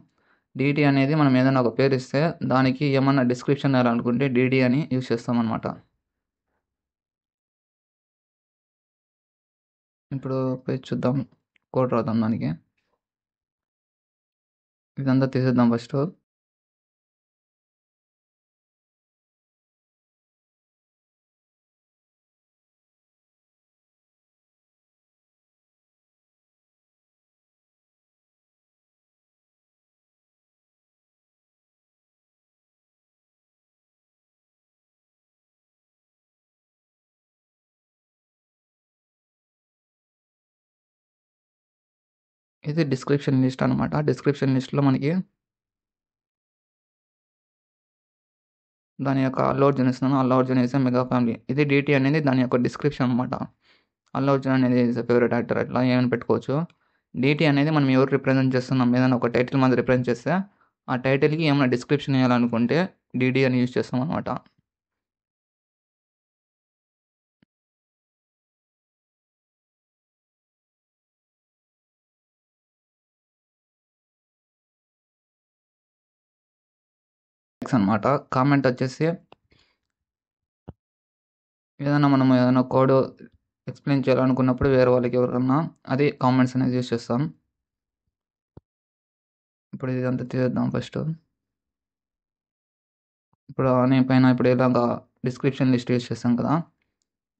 డిటి అనేది మనం ఏదైనా ఒక పేరు ఇస్తే దానికి ఏమన్నా డిస్క్రిప్షన్ ఇవ్వాలనుకుంటే డిడి అని యూజ్ చేస్తాం అనమాట. ఇప్పుడు పేజ్ చూద్దాం, కోడ్ రాద్దాం దానికి. ఇదంతా తీసేద్దాం ఫస్ట్. ఇది డిస్క్రిప్షన్ లిస్ట్ అనమాట. డిస్క్రిప్షన్ లిస్ట్లో మనకి దాని యొక్క అల్లు అర్జున్ ఇస్తున్నాను. Allu Arjun is a mega family. ఇది డిటి అనేది దాని యొక్క డిస్క్రిప్షన్ అనమాట. అల్లు అర్జున్ అనేది ఈజ్ ఎ ఫేవరెట్ యాక్టర్, అట్లా ఏమైనా పెట్టుకోవచ్చు. డిటి అనేది మనం ఎవరు రిప్రజెంట్ చేస్తున్నాం, ఏదైనా ఒక టైటిల్ మీద రిప్రజెంట్ చేస్తే ఆ టైటిల్కి ఏమైనా డిస్క్రిప్షన్ ఇవ్వాలనుకుంటే డిడి అని యూజ్ చేస్తాం అనమాట. అనమాట. కామెంట్ వచ్చేసి ఏదైనా కోడ్ ఎక్స్ప్లెయిన్ చేయాలనుకున్నప్పుడు వేరే వాళ్ళకి ఎవరికన్నా అది కామెంట్స్ అనేది యూజ్ చేస్తాం. ఇప్పుడు ఇదంతా తీసేద్దాం ఫస్ట్. ఇప్పుడు నేను పైన ఇప్పుడు ఇలాగా డిస్క్రిప్షన్ లిస్ట్ యూజ్ చేస్తాం కదా,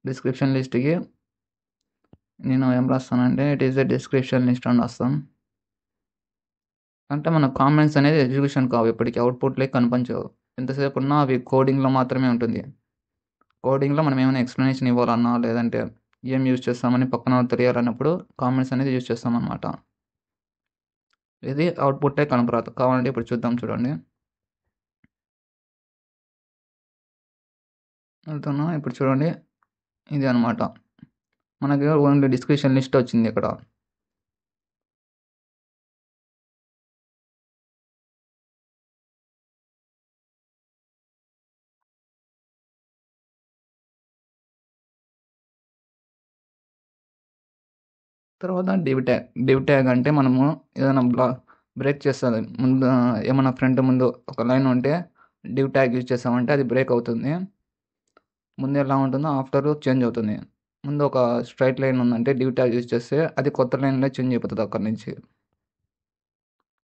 డిస్క్రిప్షన్ లిస్ట్కి నేను ఏం రాస్తానంటే it is a description list అని రాస్తాం. అంటే మన కామెంట్స్ అనేది ఎగ్జిక్యూషన్ కావు, ఇప్పటికి అవుట్పుట్లే కనిపించవు. ఎంతసేపు ఉన్నా అవి కోడింగ్లో మాత్రమే ఉంటుంది. కోడింగ్లో మనం ఏమైనా ఎక్స్ప్లెనేషన్ ఇవ్వాలన్నా లేదంటే ఏం యూజ్ చేస్తామని పక్కన తెలియాలన్నప్పుడు కామెంట్స్ అనేది యూజ్ చేస్తాం అనమాట. ఇది అవుట్పుట్టే కనపరాదు. కావాలంటే ఇప్పుడు చూద్దాం, చూడండి. వెళ్తున్నా, ఇప్పుడు చూడండి, ఇది అనమాట. మనకి ఓన్లీ డిస్క్రిప్షన్ లిస్ట్ వచ్చింది ఇక్కడ. తర్వాత డివ్ ట్యాగ్ అంటే మనము ఏదైనా బ్రేక్ చేస్తుంది ముందు, ఏమైనా ఫ్రంట్ ముందు ఒక లైన్ ఉంటే డివ్ ట్యాగ్ యూజ్ చేస్తామంటే అది బ్రేక్ అవుతుంది. ముందు ఎలా ఉంటుందో ఆఫ్టర్ చేంజ్ అవుతుంది. ముందు ఒక స్ట్రైట్ లైన్ ఉందంటే డివ్ ట్యాగ్ యూజ్ చేస్తే అది కొత్త లైన్లో చేంజ్ అయిపోతుంది అక్కడి నుంచి.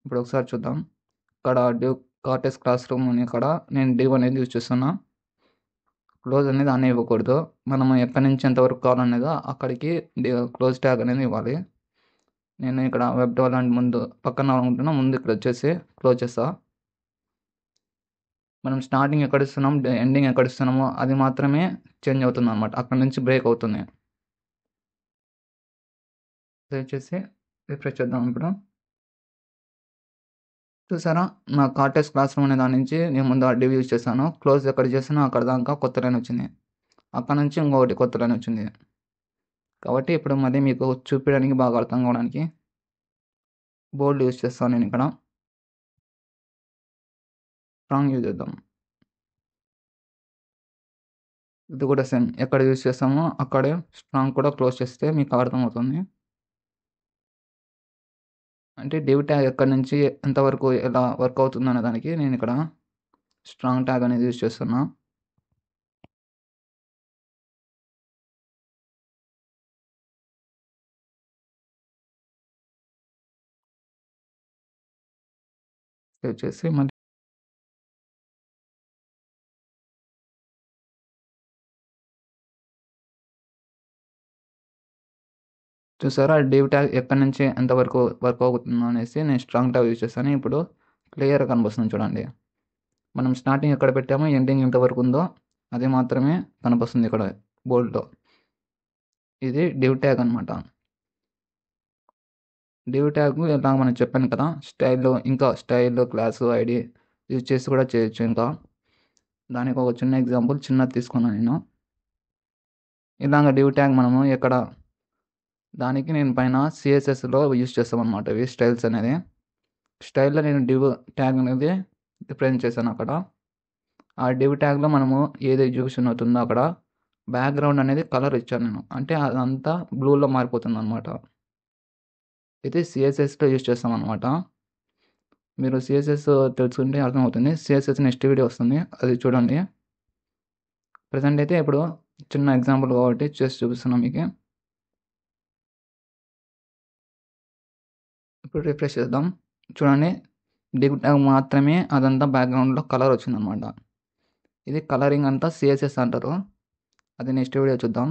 ఇప్పుడు ఒకసారి చూద్దాం. ఇక్కడ డివ్ కార్టెక్స్ క్లాస్ రూమ్ అని ఇక్కడ నేను డివ్ అనేది యూజ్ చేస్తున్నా. క్లోజ్ అనేది ఆన్ ఇవ్వకూడదు. మనం ఎక్కడి నుంచి ఎంతవరకు కావాలనేదో అక్కడికి క్లోజ్ ట్యాగ్ అనేది ఇవ్వాలి. నేను ఇక్కడ వెబ్ డెవలప్మెంట్ ముందు పక్కన అనుకుంటున్నా, ముందు ఇక్కడ వచ్చేసి క్లోజ్ చేస్తా. మనం స్టార్టింగ్ ఎక్కడ ఇస్తున్నాం, ఎండింగ్ ఎక్కడ ఇస్తున్నామో అది మాత్రమే చేంజ్ అవుతుంది అనమాట, అక్కడ నుంచి బ్రేక్ అవుతుంది. సేవ్ చేసి రిఫ్రెష్ చేద్దాం. ఇప్పుడు చూసారా, నా కార్టెక్స్ క్లాస్ రూమ్ అనే దాని నుంచి నేను ముందు డివ్ యూజ్ చేశాను. క్లోజ్ ఎక్కడ చేసినా అక్కడ దాకా కొత్త లైన్ వచ్చింది, అక్కడ నుంచి ఇంకొకటి కొత్త లైన్ వచ్చింది. కాబట్టి ఇప్పుడు మళ్ళీ మీకు చూపించడానికి బాగా అర్థం కావడానికి బోల్డ్ యూజ్ చేస్తాను నేను ఇక్కడ. స్ట్రాంగ్ యూజ్ చేద్దాం. ఇది కూడా సేమ్, ఎక్కడ యూజ్ చేస్తామో అక్కడే స్ట్రాంగ్ కూడా క్లోజ్ చేస్తే మీకు అర్థమవుతుంది. అంటే డివ్ ట్యాగ్ ఎక్కడి నుంచి ఎంతవరకు ఎలా వర్క్ అవుతుంది అనే దానికి నేను ఇక్కడ స్ట్రాంగ్ ట్యాగ్ అనేది యూజ్ చేస్తున్నా. సేవ్ చేసి మళ్ళీ చూసారా, డివ్ ట్యాగ్ ఎక్కడి నుంచి ఎంతవరకు వర్క్ అవుతుందో అనేసి నేను స్ట్రాంగ్ ట్యాగ్ యూజ్ చేస్తాను. ఇప్పుడు క్లియర్గా కనిపిస్తుంది చూడండి. మనం స్టార్టింగ్ ఎక్కడ పెట్టామో ఎండింగ్ ఎంతవరకు ఉందో అది మాత్రమే కనిపిస్తుంది ఇక్కడ బోల్డ్లో. ఇది డివ్ ట్యాగ్ అనమాట. డివ్ ట్యాగ్ ఇలా మనం చెప్పాను కదా, ఇంకా స్టైల్ క్లాసు ఐడి యూజ్ చేసి కూడా చేయొచ్చు. ఇంకా దానికి ఒక చిన్న ఎగ్జాంపుల్ చిన్నది తీసుకున్నాను నేను. ఇలాగ డివ్ ట్యాగ్ మనము ఎక్కడ, దానికి నేను పైన సిఎస్ఎస్లో యూజ్ చేస్తాం అనమాట ఇవి స్టైల్స్ అనేది. స్టైల్లో నేను డివ్ ట్యాగ్ అనేది రిప్రజెంట్ చేశాను అక్కడ. ఆ డివ్ ట్యాగ్లో మనము ఏది ఎగ్జిక్యూషన్ అవుతుందో అక్కడ బ్యాక్గ్రౌండ్ అనేది కలర్ ఇచ్చాను నేను, అంటే అదంతా బ్లూలో మారిపోతుంది అనమాట. ఇది సిఎస్ఎస్లో యూజ్ చేస్తాం అనమాట. మీరు సిఎస్ఎస్ తెలుసుకుంటే అర్థమవుతుంది. సిఎస్ఎస్ నెక్స్ట్ వీడియో వస్తుంది, అది చూడండి. ప్రజెంట్ అయితే ఇప్పుడు చిన్న ఎగ్జాంపుల్ కాబట్టి చేసి చూపిస్తున్నాం మీకు. ఇప్పుడు రిఫ్రెష్ చేద్దాం, చూడండి. డివ్ ట్యాగ్ మాత్రమే అదంతా బ్యాక్గ్రౌండ్లో కలర్ వచ్చిందనమాట. ఇది కలరింగ్ అంతా సిఎస్ఎస్ అంటారు. అది నెక్స్ట్ వీడియో చూద్దాం.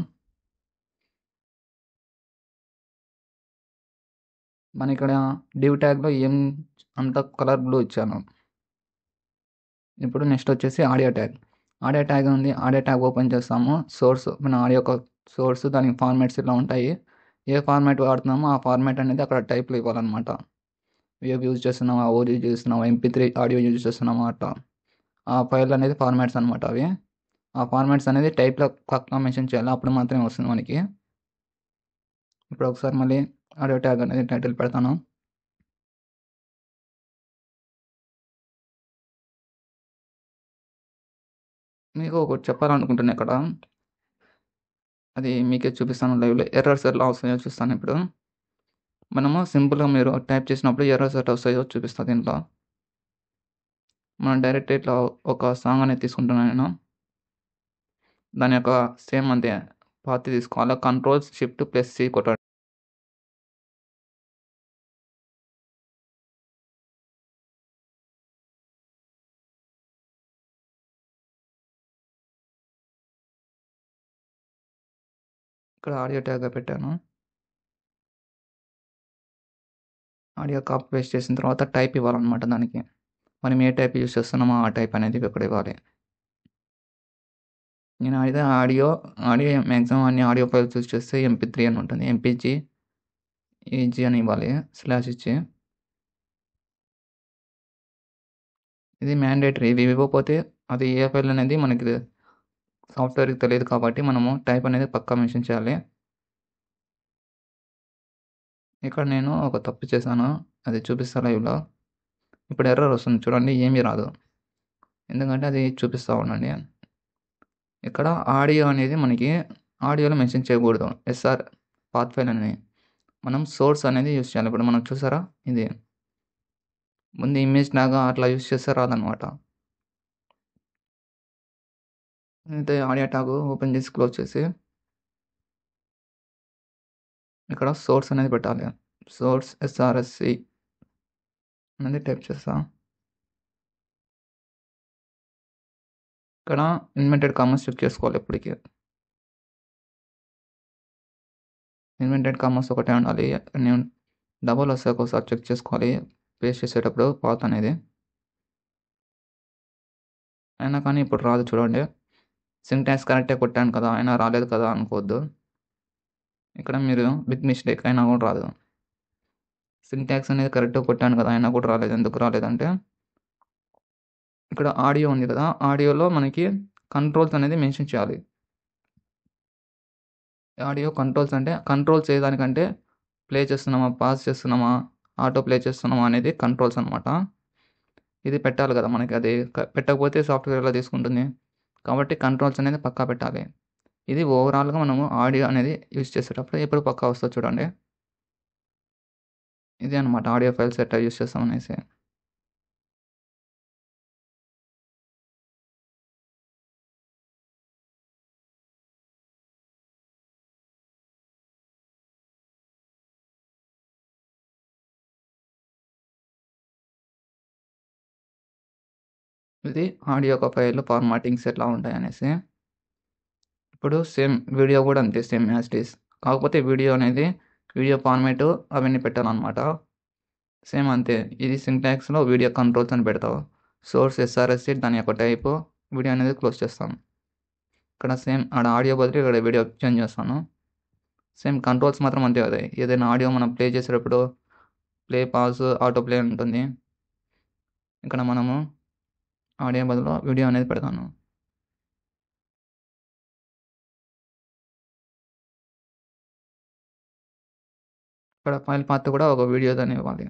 మన ఇక్కడ డివ్ ట్యాగ్లో ఏం అంత కలర్ బ్లూ ఇచ్చాను. ఇప్పుడు నెక్స్ట్ వచ్చేసి ఆడియో ట్యాగ్. ఆడియో ట్యాగ్ ఉంది, ఆడియో ట్యాగ్ ఓపెన్ చేస్తాము. సోర్స్, మన ఆడియో యొక్క సోర్స్, దానికి ఫార్మాట్స్ ఇలా ఉంటాయి. ఏ ఫార్మాట్ వాడుతున్నామో ఆ ఫార్మాట్ అనేది అక్కడ టైప్లో ఇవ్వాలన్నమాట. వేవ్ యూజ్ చేస్తున్నామా, ఓజీ యూజ్ చేస్తున్నామా, MP3 ఆడియో యూజ్ చేస్తున్నామా, అట్లా ఆ ఫైల్ అనేది ఫార్మాట్స్ అనమాట అవి. ఆ ఫార్మాట్స్ అనేది టైప్లో పక్కా మెన్షన్ చేయాలి, అప్పుడు మాత్రమే వస్తుంది మనకి. ఇప్పుడు ఒకసారి మళ్ళీ ఆడియో ట్యాగ్ అనేది టైటిల్ పెడతాను. మీకు ఒకటి చెప్పాలనుకుంటున్నా ఇక్కడ, అది మీకే చూపిస్తాను లైవ్లో. ఎర్రర్స్ ఎలా వస్తాయో చూస్తాను ఇప్పుడు. మనము సింపుల్గా మీరు టైప్ చేసినప్పుడు ఎర్రర్స్ ఎట్లా వస్తాయో చూపిస్తాను దీంట్లో. మనం డైరెక్ట్ ఇట్లా ఒక సాంగ్ అనేది తీసుకుంటున్నాను నేను. దాని యొక్క సేమ్ అంతే పాత్ తీసుకోవాలి. Ctrl+Shift+C కొట్టండి. ఇక్కడ ఆడియో ట్యాగ్‌గా పెట్టాను. ఆడియో కాపీ పేస్ట్ చేసిన తర్వాత టైప్ ఇవ్వాలనమాట దానికి. మనం ఏ టైప్ యూజ్ చేస్తున్నామో ఆ టైప్ అనేది ఇక్కడ ఇవ్వాలి. నేనైతే ఆడియో మాక్సిమం అన్ని ఆడియో ఫైల్స్ యూజ్ చేస్తే MP3 అని ఉంటుంది. ఎంపీజీ, ఈజీ అని ఇవ్వాలి స్లాష్ ఇచ్చి. ఇది మ్యాండేటరీ. ఇవి ఇవ్వకపోతే అది ఏ ఫైల్ అనేది మనకి సాఫ్ట్‌వేర్‌కి తెలీదు కాబట్టి మనము టైప్ అనేది పక్కా మెన్షన్ చేయాలి. ఇక్కడ నేను ఒక తప్పు చేశాను. అది చూపిస్తా లైవ్‌లో. ఇప్పుడు ఎర్రర్ వస్తుంది చూడండి. ఏమీ రాదు. ఎందుకంటే అది చూపిస్తా ఉండండి. ఇక్కడ ఆడియో అనేది మనకి ఆడియోలో మెన్షన్ చేయకూడదు. ఎస్ఆర్ పాత్ ఫైల్ అని. మనం సోర్స్ అనేది యూజ్ చేయాలి. ఇప్పుడు మనం చూసారా ఇది. ముందు ఇమేజ్ లాగా అట్లా యూజ్ చేస్తే రాదనమాట. అయితే ఆడియో ట్యాగ్ ఓపెన్ చేసి క్లోజ్ చేసి ఇక్కడ సోర్స్ అనేది పెట్టాలి. సోర్స్ SRSC అనేది టైప్ చేస్తా. ఇక్కడ ఇన్వర్టెడ్ కామర్స్ చెక్ చేసుకోవాలి ఎప్పటికి. ఇన్వర్టెడ్ కామర్స్ ఒకటే ఉండాలి. నేను డబల్ వస్తే ఒకసారి చెక్ చేసుకోవాలి పేస్ట్ చేసేటప్పుడు పాత్ అనేది. అయినా కానీ ఇప్పుడు రాదు చూడండి. సింటాక్స్ కరెక్టే కొట్టాను కదా! అయినా రాలేదు కదా అనుకోవద్దు. ఇక్కడ మీరు బిగ్ మిస్టేక్ అయినా కూడా రాదు. సింటాక్స్ అనేది కరెక్ట్‌గా కొట్టాను కదా! అయినా కూడా రాలేదు. ఎందుకు రాలేదంటే ఇక్కడ ఆడియో ఉంది కదా! ఆడియోలో మనకి కంట్రోల్స్ అనేది మెన్షన్ చేయాలి. ఆడియో కంట్రోల్స్ అంటే కంట్రోల్స్ ఏదానికంటే ప్లే చేస్తున్నామా, పాజ్ చేస్తున్నామా, ఆటో ప్లే చేస్తున్నామా అనేది కంట్రోల్స్ అనమాట. ఇది పెట్టాలి కదా! మనకి అది పెట్టకపోతే సాఫ్ట్‌వేర్ ఎలా తీసుకుంటుంది? కాబట్టి కంట్రోల్స్ అనేది పక్కా పెట్టాలి. ఇది ఓవరాల్‌గా మనము ఆడియో అనేది యూజ్ చేసేటప్పుడు ఎప్పుడు పక్కా వస్తదో చూడండి. ఇదే అనమాట ఆడియో ఫైల్స్ ఎట్లా యూజ్ చేస్తాం అనేసి. ఇది ఆడియో యొక్క ఫైల్ ఫార్మాటింగ్స్ ఎట్లా ఉంటాయనేసి. ఇప్పుడు సేమ్ వీడియో కూడా అంతే సేమ్ యాజ్ ఇట్ ఈజ్. కాకపోతే వీడియో ఫార్మాట్ అవన్నీ పెట్టాలనమాట. సేమ్ అంతే. ఇది సింటాక్స్‌లో వీడియో కంట్రోల్స్ అని పెడతావు. సోర్స్ SRSC దాని యొక్క టైపు వీడియో అనేది క్లోజ్ చేస్తాం. ఇక్కడ సేమ్ ఆడ ఆడియో బదులు ఇక్కడ వీడియో చేంజ్ చేస్తాను. సేమ్ కంట్రోల్స్ మాత్రం అంతే అవుతాయి. ఏదైనా ఆడియో మనం ప్లే చేసేటప్పుడు ప్లే, పాజ్, ఆటో ప్లే ఉంటుంది. ఇక్కడ మనము ఆడియో బదులు వీడియో అనేది పెడతాను. ఇక్కడ ఫైల్ పాత్ కూడా ఒక వీడియోదని ఇవ్వాలి.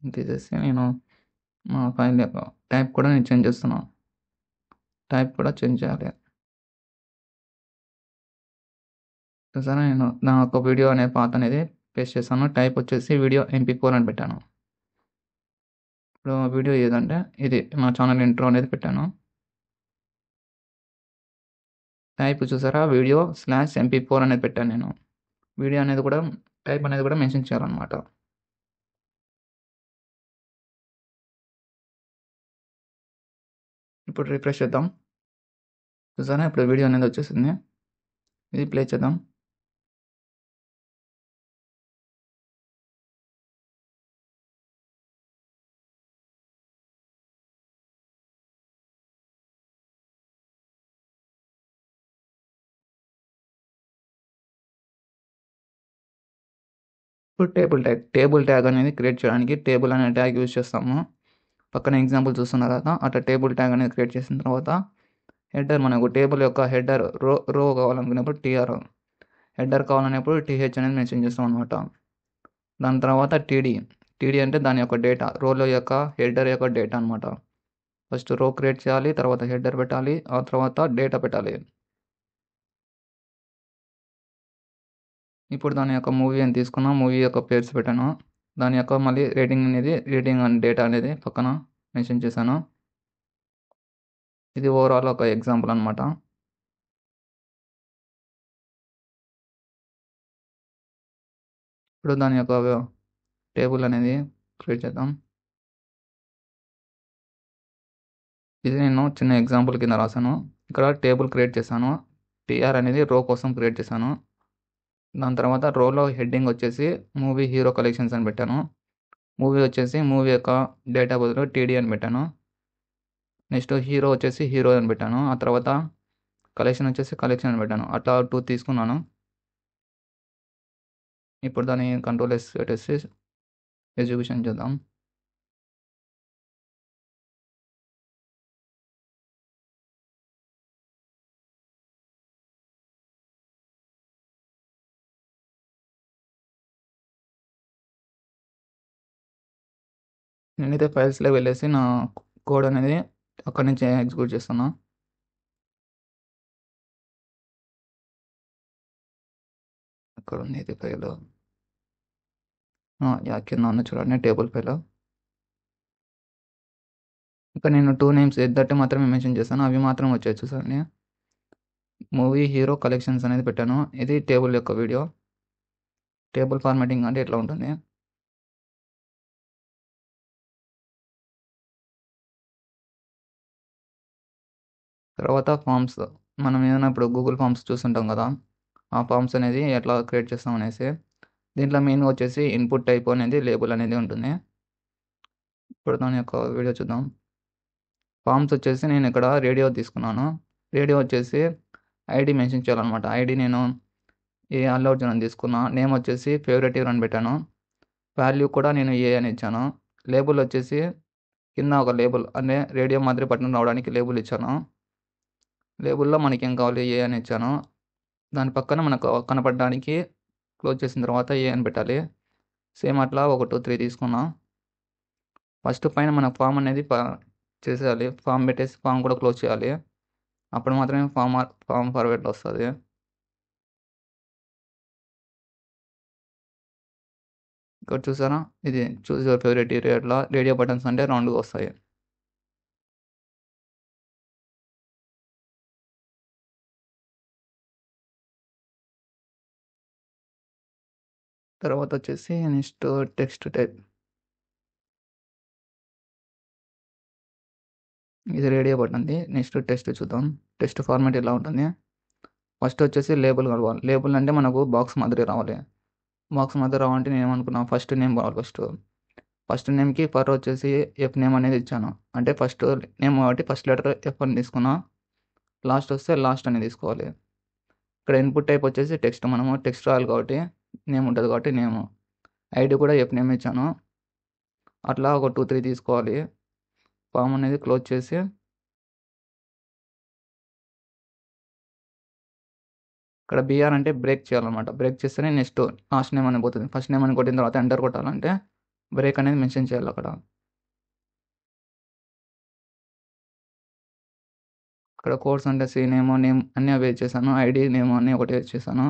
తీసేసి నేను మా ఫైల్ యొక్క టైప్ కూడా నేను చేంజ్ చేస్తున్నాను. టైప్ కూడా చేంజ్ చేయాలి. చూసారా నేను నా ఒక వీడియో అనే పాత్ అనేది పేస్ట్ చేశాను. టైప్ వచ్చేసి వీడియో MP4 అని పెట్టాను. ఇప్పుడు వీడియో ఏదంటే ఇది నా ఛానల్ ఇంట్రో అనేది పెట్టాను. టైప్ చూసారా వీడియో /MP4 అనేది పెట్టాను నేను. వీడియో అనేది కూడా టైప్ అనేది కూడా మెన్షన్ చేయాలన్నమాట. ఇప్పుడు రిఫ్రెష్ చేద్దాం. చూసారా ఇప్పుడు వీడియో అనేది వచ్చేసింది. ఇది ప్లే చేద్దాం. ఇప్పుడు టేబుల్ ట్యాగ్ అనేది క్రియేట్ చేయడానికి టేబుల్ అనే ట్యాగ్ యూజ్ చేస్తాము. పక్కన ఎగ్జాంపుల్ చూస్తున్నారు కదా! అట్లా టేబుల్ ట్యాగ్ అనేది క్రియేట్ చేసిన తర్వాత హెడర్ మనకు టేబుల్ యొక్క హెడర్ రో కావాలనుకున్నప్పుడు TR, హెడర్ కావాలన్నప్పుడు TH అనేది మెన్షన్ చేస్తాం అనమాట. దాని తర్వాత TD అంటే దాని యొక్క డేటా, రోలో యొక్క హెడర్ యొక్క డేటా అనమాట. ఫస్ట్ రో క్రియేట్ చేయాలి, తర్వాత హెడర్ పెట్టాలి, ఆ తర్వాత డేటా పెట్టాలి. ఇప్పుడు దాని యొక్క మూవీ అని తీసుకున్నాం. మూవీ యొక్క పేర్స్ పెట్టాను. దాని యొక్క మళ్ళీ రేటింగ్ అండ్ డేటా అనేది పక్కన మెన్షన్ చేశాను. ఇది ఓవరాల్ ఒక ఎగ్జాంపుల్ అనమాట. ఇప్పుడు దాని యొక్క టేబుల్ అనేది క్రియేట్ చేద్దాం. ఇది నేను చిన్న ఎగ్జాంపుల్ కింద రాసాను. ఇక్కడ టేబుల్ క్రియేట్ చేశాను. టీఆర్ అనేది రో కోసం క్రియేట్ చేశాను. దాని తర్వాత రోలో హెడ్డింగ్ వచ్చేసి మూవీ హీరో కలెక్షన్స్ అని పెట్టాను. మూవీ వచ్చేసి మూవీ యొక్క డేటా బదులు టీడీ అని పెట్టాను. నెక్స్ట్ హీరో వచ్చేసి హీరో అని పెట్టాను. ఆ తర్వాత కలెక్షన్ వచ్చేసి కలెక్షన్ అని పెట్టాను. అట్లా 2 తీసుకున్నాను. ఇప్పుడు దాన్ని కంట్రోల్ ఎస్ పెట్టేసి ఎగ్జిక్యూషన్ చేద్దాం. నేనైతే ఫైల్స్లో వెళ్ళేసి నా కోడ్ అనేది అక్కడి నుంచి ఎగ్జిక్యూట్ చేస్తున్నా. అక్కడ ఉంది ఇది ఫైల్. కింద ఉన్న చూడండి టేబుల్ ఫైల్. ఇక్కడ నేను 2 నేమ్స్ ఇద్దటి మాత్రమే మెన్షన్ చేశాను. అవి మాత్రం వచ్చాయి చూడండి. మూవీ హీరో కలెక్షన్స్ అనేది పెట్టాను. ఇది టేబుల్ యొక్క వీడియో. టేబుల్ ఫార్మాటింగ్ అంటే ఇట్లా ఉంటుంది. తర్వాత ఫామ్స్. మనం ఏదైనా ఇప్పుడు గూగుల్ ఫామ్స్ చూస్తుంటాం కదా, ఆ ఫామ్స్ అనేది ఎట్లా క్రియేట్ చేస్తాం అనేసి. దీంట్లో మెయిన్గా వచ్చేసి ఇన్పుట్ టైప్ అనేది లేబుల్ అనేది ఉంటుంది. ఇప్పుడు దాని యొక్క వీడియో చూద్దాం. ఫామ్స్ వచ్చేసి నేను ఇక్కడ రేడియో తీసుకున్నాను. రేడియో వచ్చేసి ఐడి మెన్షన్ చేయాలన్నమాట. ఐడి నేను అల్లు అర్జున్ అని తీసుకున్నా. నేమ్ వచ్చేసి ఫేవరెట్ హీరో అని పెట్టాను. వాల్యూ కూడా నేను ఏ అని ఇచ్చాను. లేబుల్ వచ్చేసి కింద ఒక లేబుల్ అంటే రేడియో మాదిరి బటన్ రావడానికి లేబుల్ ఇచ్చాను. లేబుల్లో మనకి ఏం కావాలి ఏ అని ఇచ్చాను. దాని పక్కన మనకు కనపడడానికి క్లోజ్ చేసిన తర్వాత ఏ అని పెట్టాలి. సేమ్ అట్లా 1, 2, 3 తీసుకున్నా. ఫస్ట్ పైన మన ఫామ్ అనేది చేసేయాలి. ఫామ్ పెట్టేసి ఫామ్ కూడా క్లోజ్ చేయాలి. అప్పుడు మాత్రమే ఫామ్ ఫార్వర్డ్లో వస్తుంది. ఇక్కడ చూసారా, ఇది చూస్ యువర్ ఫేవరెట్ హీరో. అట్లా రేడియో బటన్స్ అంటే రౌండ్గా వస్తాయి. తర్వాత వచ్చేసి నెక్స్ట్ టెక్స్ట్ టైప్. ఇది రేడియో బటన్ది. నెక్స్ట్ టెక్స్ట్ చూద్దాం. టెక్స్ట్ ఫార్మాట్ ఇలా ఉంటుంది. ఫస్ట్ వచ్చేసి లేబుల్ కలవాలి. లేబుల్ అంటే మనకు బాక్స్ మాదిరి రావాలి. బాక్స్ మాదిరి రావాలంటే నేను ఏమనుకున్నా, ఫస్ట్ నేమ్ కావాలి. ఫస్ట్ నేమ్కి ఫర్ వచ్చేసి ఎఫ్ నేమ్ అనేది ఇచ్చాను. అంటే ఫస్ట్ నేమ్ కాబట్టి ఫస్ట్ లెటర్ ఎఫ్ అని తీసుకున్నా. లాస్ట్ వస్తే లాస్ట్ అని తీసుకోవాలి. ఇక్కడ ఇన్పుట్ టైప్ వచ్చేసి టెక్స్ట్. మనము టెక్స్ట్ రాయాలి కాబట్టి నేమ్ ఉంటుంది కాబట్టి నేమ్. ఐడి కూడా ఎఫ్ నేమ్ ఇచ్చాను. అట్లా ఒక 2, 3 తీసుకోవాలి. ఫామ్ అనేది క్లోజ్ చేసి ఇక్కడ బీఆర్ అంటే బ్రేక్ చేయాలన్నమాట. బ్రేక్ చేస్తేనే నెక్స్ట్ లాస్ట్ నేమ్ అని పోతుంది. ఫస్ట్ నేమ్ అని కొట్టిన తర్వాత ఎంటర్ కొట్టాలంటే బ్రేక్ అనేది మెన్షన్ చేయాలి అక్కడ. ఇక్కడ కోర్స్ అంటే సి నేమ్ అన్నీ అవే ఇచ్చేసాను. ఐడి నేమ్ అన్నీ ఒకటే ఇచ్చేసాను.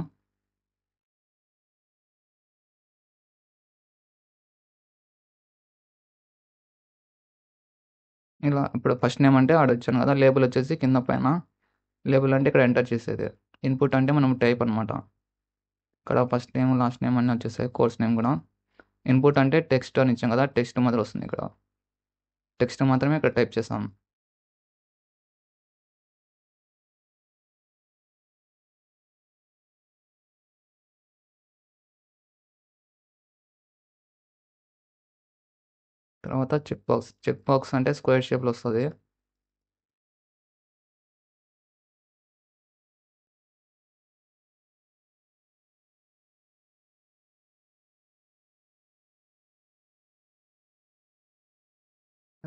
ఇలా ఇప్పుడు ఫస్ట్ నేమ్ అంటే ఆడ వచ్చాను కదా. లేబుల్ వచ్చేసి కింద పైన. లేబుల్ అంటే ఇక్కడ ఎంటర్ చేసేది. ఇన్పుట్ అంటే మనం టైప్ అనమాట. ఇక్కడ ఫస్ట్ నేమ్ లాస్ట్ నేమ్ అన్నీ వచ్చేసాయి. కోర్స్ నేమ్ కూడా. ఇన్పుట్ అంటే టెక్స్ట్ అని ఇచ్చాం కదా, టెక్స్ట్ మాత్రం వస్తుంది. ఇక్కడ టెక్స్ట్ మాత్రమే ఇక్కడ టైప్ చేస్తాం. తర్వాత చెక్ బాక్స్ అంటే స్క్వేర్ షేప్లో వస్తుంది.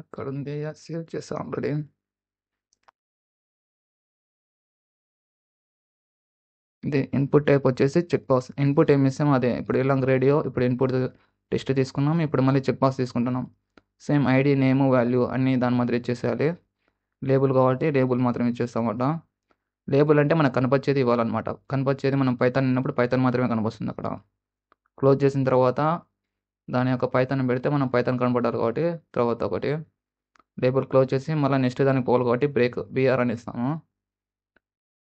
అక్కడ ఉంది, సేవ్ చేస్తాం ఆల్రెడీ. ఇది ఇన్పుట్ టైప్ వచ్చేసి చెక్ బాక్స్. ఇన్పుట్ ఏమి ఇస్తాం అదే. ఇప్పుడు ఇలా రేడియో, ఇప్పుడు ఇన్పుట్ టెస్ట్ తీసుకున్నాం. ఇప్పుడు మళ్ళీ చెక్ బాక్స్ తీసుకుంటున్నాం. సేమ్ ఐడి నేమ్ వాల్యూ అన్నీ దాని మాదిరి ఇచ్చేసేయాలి. లేబుల్ కాబట్టి లేబుల్ మాత్రం ఇచ్చేస్తాం అట్లా. లేబుల్ అంటే మనకు కనపచ్చేది ఇవ్వాలన్నమాట. కనపచ్చేది మనం పైథాన్ విన్నప్పుడు పైథాన్ మాత్రమే కనిపిస్తుంది అక్కడ. క్లోజ్ చేసిన తర్వాత దాని యొక్క పైథాన్ పెడితే మనం పైథాన్ కనపడాలి కాబట్టి తర్వాత ఒకటి. లేబుల్ క్లోజ్ చేసి మళ్ళీ నెక్స్ట్ దానికి పోవాలి కాబట్టి బ్రేక్ బీఆర్ అని ఇస్తాము.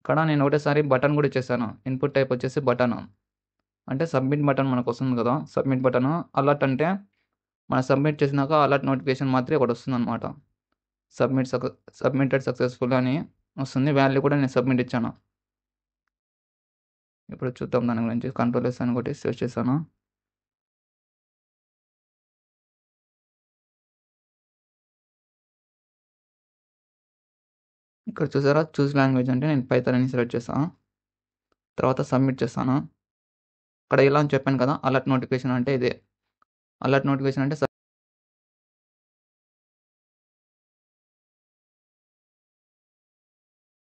ఇక్కడ నేను ఒకటేసారి బటన్ కూడా ఇచ్చేసాను. ఇన్పుట్ టైప్ వచ్చేసి బటన్. అంటే సబ్మిట్ బటన్ మనకు వస్తుంది కదా, సబ్మిట్ బటన్. అలర్ట్ అంటే మనం సబ్మిట్ చేసినాక అలర్ట్ నోటిఫికేషన్ మాత్రమే ఒకటి వస్తుంది అనమాట. సబ్మిటెడ్ సక్సెస్‌ఫుల్ అని వస్తుంది. వాల్యూ కూడా నేను సబ్మిట్ ఇచ్చాను. ఇప్పుడు చూద్దాం దాని గురించి. కంట్రోల్ ఎస్ అని కొట్టి సేవ్ చేశాను. ఇక్కడ చూసారా చూస్ లాంగ్వేజ్ అంటే నేను పైథాన్ అని సెలెక్ట్ చేశాను. తర్వాత సబ్మిట్ చేస్తాను. ఇక్కడ ఇలా అని చెప్పాను కదా! అలర్ట్ నోటిఫికేషన్ అంటే ఇదే. అలర్ట్ నోటిఫికేషన్ అంటే